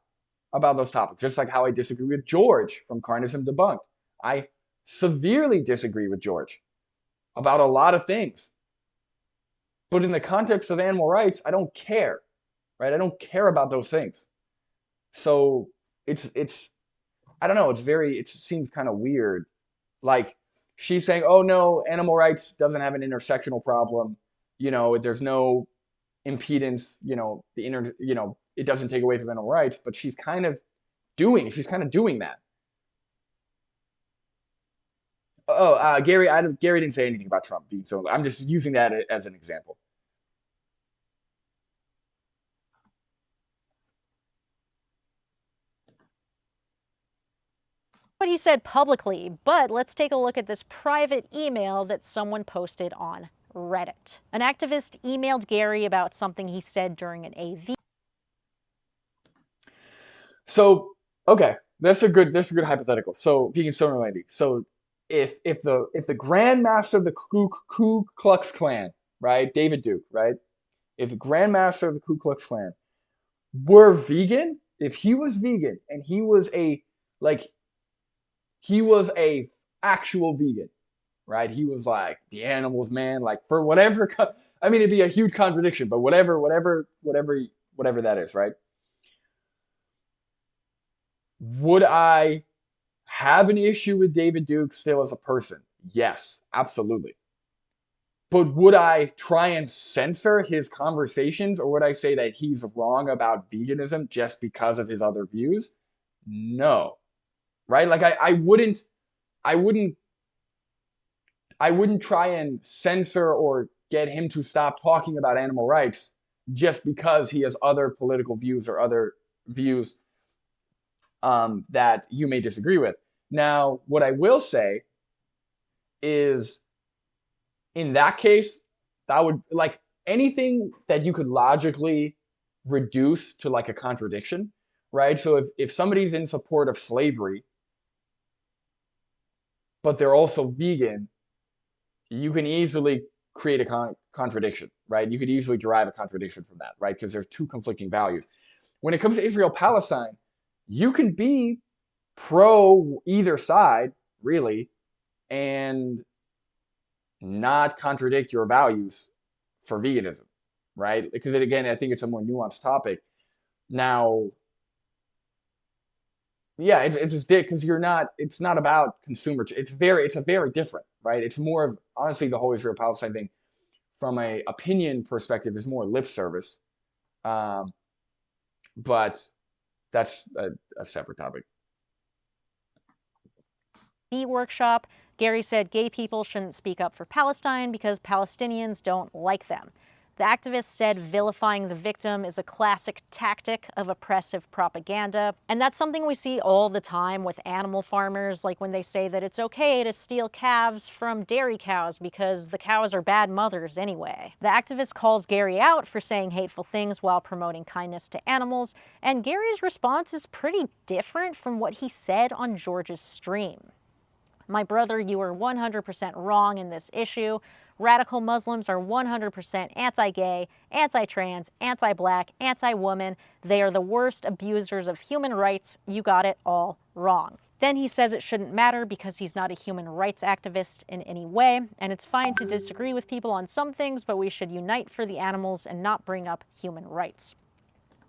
about those topics, just like how I disagree with George from Carnism Debunked. I severely disagree with George about a lot of things. But in the context of animal rights, I don't care, right? I don't care about those things. So it's I don't know, it seems kind of weird. Like, she's saying, oh no, animal rights doesn't have an intersectional problem. there's no impedance, it doesn't take away from animal rights, but she's kind of doing that. Gary didn't say anything about Trump being so. I'm just using that as an example. What he said publicly, but let's take a look at this private email that someone posted on Reddit. An activist emailed Gary about something he said during an AV. So, okay, that's a good hypothetical. So, vegan stoner lady. So, if the Grand Master of the Ku Klux Klan, right, David Duke, right, if the Grand Master of the Ku Klux Klan were vegan, if he was vegan and he was a actual vegan, right? He was like the animals, man. Like for whatever, I mean, it'd be a huge contradiction, but whatever that is, right? Would I have an issue with David Duke still as a person? Yes, absolutely. But would I try and censor his conversations, or would I say that he's wrong about veganism just because of his other views? No. Right? Like I wouldn't try and censor or get him to stop talking about animal rights just because he has other political views or other views that you may disagree with. Now, what I will say is, in that case, that would, like, anything that you could logically reduce to like a contradiction, right? So if somebody's in support of slavery, but they're also vegan, you can easily create a contradiction, right? You could easily derive a contradiction from that, right? Because there's two conflicting values. When it comes to Israel-Palestine, you can be pro either side, really, and not contradict your values for veganism, right? Because again, I think it's a more nuanced topic. Now, yeah, it's just because it's not about consumer. It's a very different, right? It's more of, honestly, the whole Israel-Palestine thing from a opinion perspective is more lip service. But that's a separate topic. The workshop, Gary said gay people shouldn't speak up for Palestine because Palestinians don't like them. The activist said vilifying the victim is a classic tactic of oppressive propaganda. And that's something we see all the time with animal farmers, like when they say that it's okay to steal calves from dairy cows because the cows are bad mothers anyway. The activist calls Gary out for saying hateful things while promoting kindness to animals, and Gary's response is pretty different from what he said on George's stream. My brother, you are 100% wrong in this issue. Radical Muslims are 100% anti-gay, anti-trans, anti-black, anti-woman. They are the worst abusers of human rights. You got it all wrong. Then he says it shouldn't matter because he's not a human rights activist in any way, and it's fine to disagree with people on some things, but we should unite for the animals and not bring up human rights.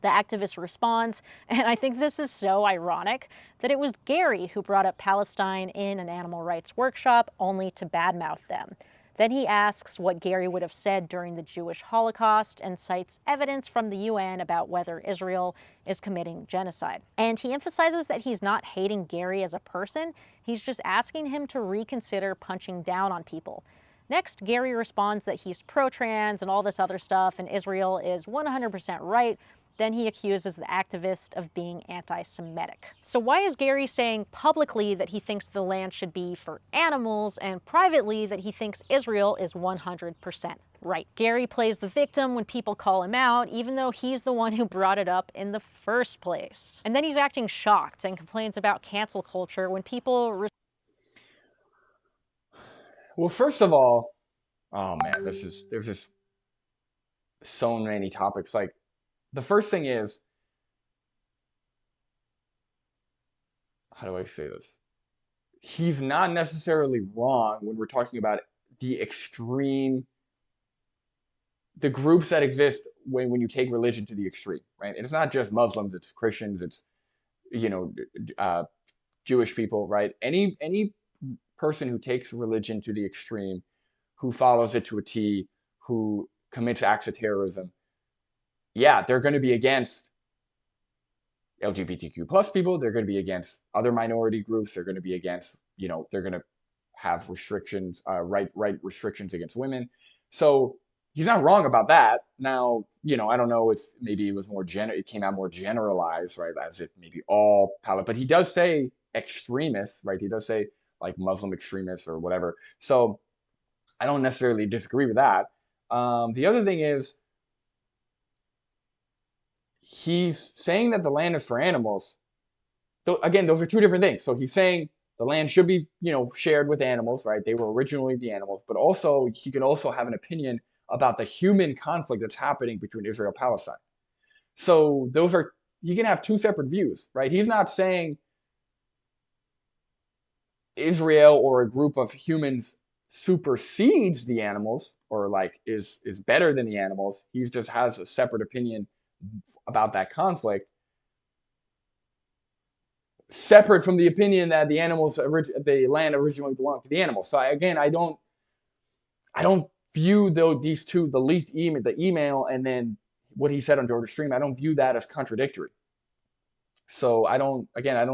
The activist responds, and I think this is so ironic, that it was Gary who brought up Palestine in an animal rights workshop only to badmouth them. Then he asks what Gary would have said during the Jewish Holocaust and cites evidence from the UN about whether Israel is committing genocide. And he emphasizes that he's not hating Gary as a person, he's just asking him to reconsider punching down on people. Next, Gary responds that he's pro-trans and all this other stuff, and Israel is 100% right. Then he accuses the activist of being anti-Semitic. So why is Gary saying publicly that he thinks the land should be for animals and privately that he thinks Israel is 100% right? Gary plays the victim when people call him out, even though he's the one who brought it up in the first place. And then he's acting shocked and complains about cancel culture when people... Well, first of all, oh man, there's just so many topics. Like, the first thing is, how do I say this? He's not necessarily wrong when we're talking about the groups that exist when you take religion to the extreme, right? And it's not just Muslims, it's Christians, it's, Jewish people, right? Any person who takes religion to the extreme, who follows it to a T, who commits acts of terrorism, yeah, they're going to be against LGBTQ plus people. They're going to be against other minority groups. They're going to be against, they're going to have restrictions, right restrictions against women. So he's not wrong about that. Now, I don't know if maybe it was it came out more generalized, right? As if maybe all but he does say extremists, right? He does say like Muslim extremists or whatever. So I don't necessarily disagree with that. The other thing is, he's saying that the land is for animals. So again, those are two different things. So he's saying the land should be, shared with animals, right? They were originally the animals, but also he can also have an opinion about the human conflict that's happening between Israel and Palestine. So he can have two separate views, right? He's not saying Israel or a group of humans supersedes the animals or like is better than the animals. He just has a separate opinion about that conflict, separate from the opinion that the land originally belonged to the animals. So I don't view these two, the leaked email, the email, and then what he said on Georgia's stream, I don't view that as contradictory. So I don't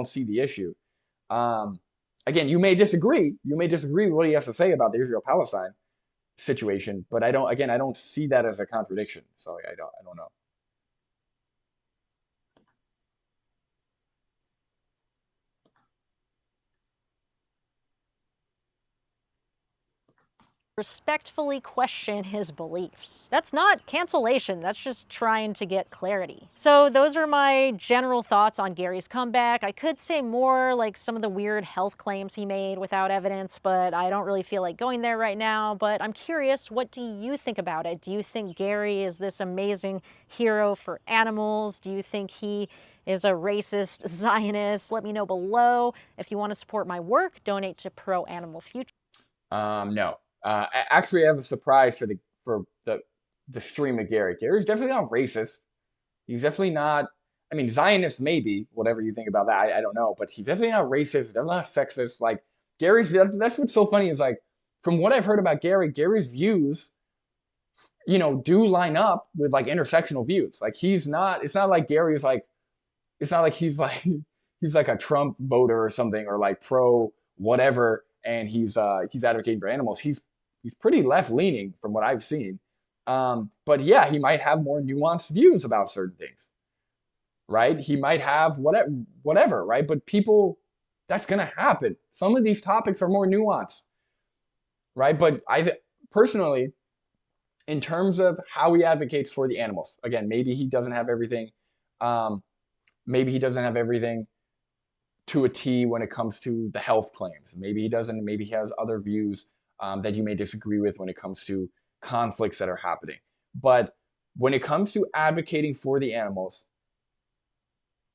see the issue. Again, you may disagree with what he has to say about the Israel-Palestine situation, but I don't see that as a contradiction. So I don't know. Respectfully question his beliefs. That's not cancellation, that's just trying to get clarity. So those are my general thoughts on Gary's comeback. I could say more, like some of the weird health claims he made without evidence, but I don't really feel like going there right now. But I'm curious, what do you think about it? Do you think Gary is this amazing hero for animals? Do you think he is a racist Zionist? Let me know below. If you want to support my work, donate to Pro Animal Future. No. Actually, I have a surprise for the stream of Gary. Gary's definitely not racist. He's definitely not. I mean, Zionist maybe. Whatever you think about that, I don't know. But he's definitely not racist. Definitely not sexist. Like Gary's. That's what's so funny is like from what I've heard about Gary's views, do line up with like intersectional views. Like he's not. It's not like Gary's like. It's not like he's like he's like a Trump voter or something or like pro whatever. And he's advocating for animals. He's pretty left leaning from what I've seen. But yeah, he might have more nuanced views about certain things, right? He might have whatever, right? But people, that's gonna happen. Some of these topics are more nuanced, right? But personally, in terms of how he advocates for the animals, again, maybe he doesn't have everything. Maybe he doesn't have everything to a T when it comes to the health claims. Maybe he doesn't. Maybe he has other views that you may disagree with when it comes to conflicts that are happening. But when it comes to advocating for the animals,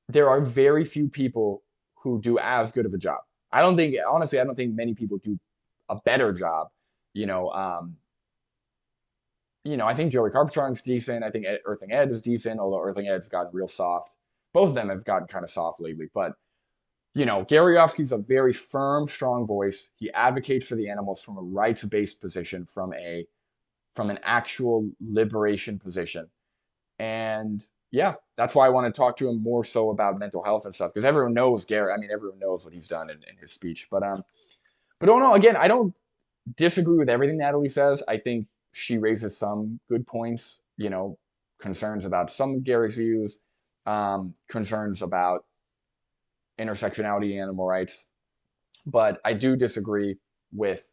there are very few people who do as good of a job. Honestly, I don't think many people do a better job. I think Joey Carpstrong's decent. I think Earthling Ed is decent, although Earthling Ed's gotten real soft. Both of them have gotten kind of soft lately, but Gary Yourofsky's a very firm, strong voice. He advocates for the animals from a rights-based position, from an actual liberation position. And yeah, that's why I want to talk to him more so about mental health and stuff, because everyone knows Gary. I mean, everyone knows what he's done in his speech. But no, again, I don't disagree with everything Natalie says. I think she raises some good points, concerns about some of Gary's views, concerns about intersectionality and animal rights, but I do disagree with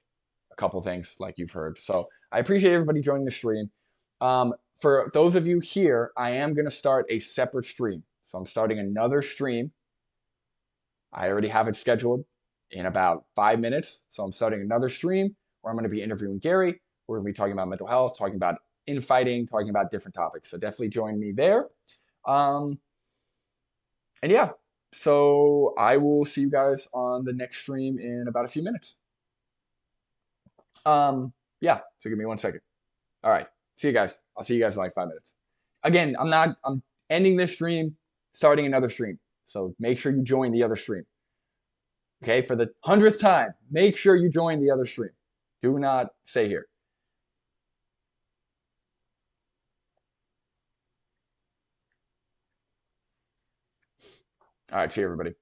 a couple things like you've heard. So I appreciate everybody joining the stream. For those of you here, I am going to start a separate stream. So I'm starting another stream. I already have it scheduled in about 5 minutes. So I'm starting another stream where I'm going to be interviewing Gary. We're going to be talking about mental health, talking about infighting, talking about different topics. So definitely join me there. And yeah, so I will see you guys on the next stream in about a few minutes. Yeah, so give me 1 second. All right, see you guys. I'll see you guys in like 5 minutes. Again, I'm ending this stream, starting another stream. So make sure you join the other stream. Okay, for the 100th time, make sure you join the other stream. Do not stay here. All right, see you, everybody.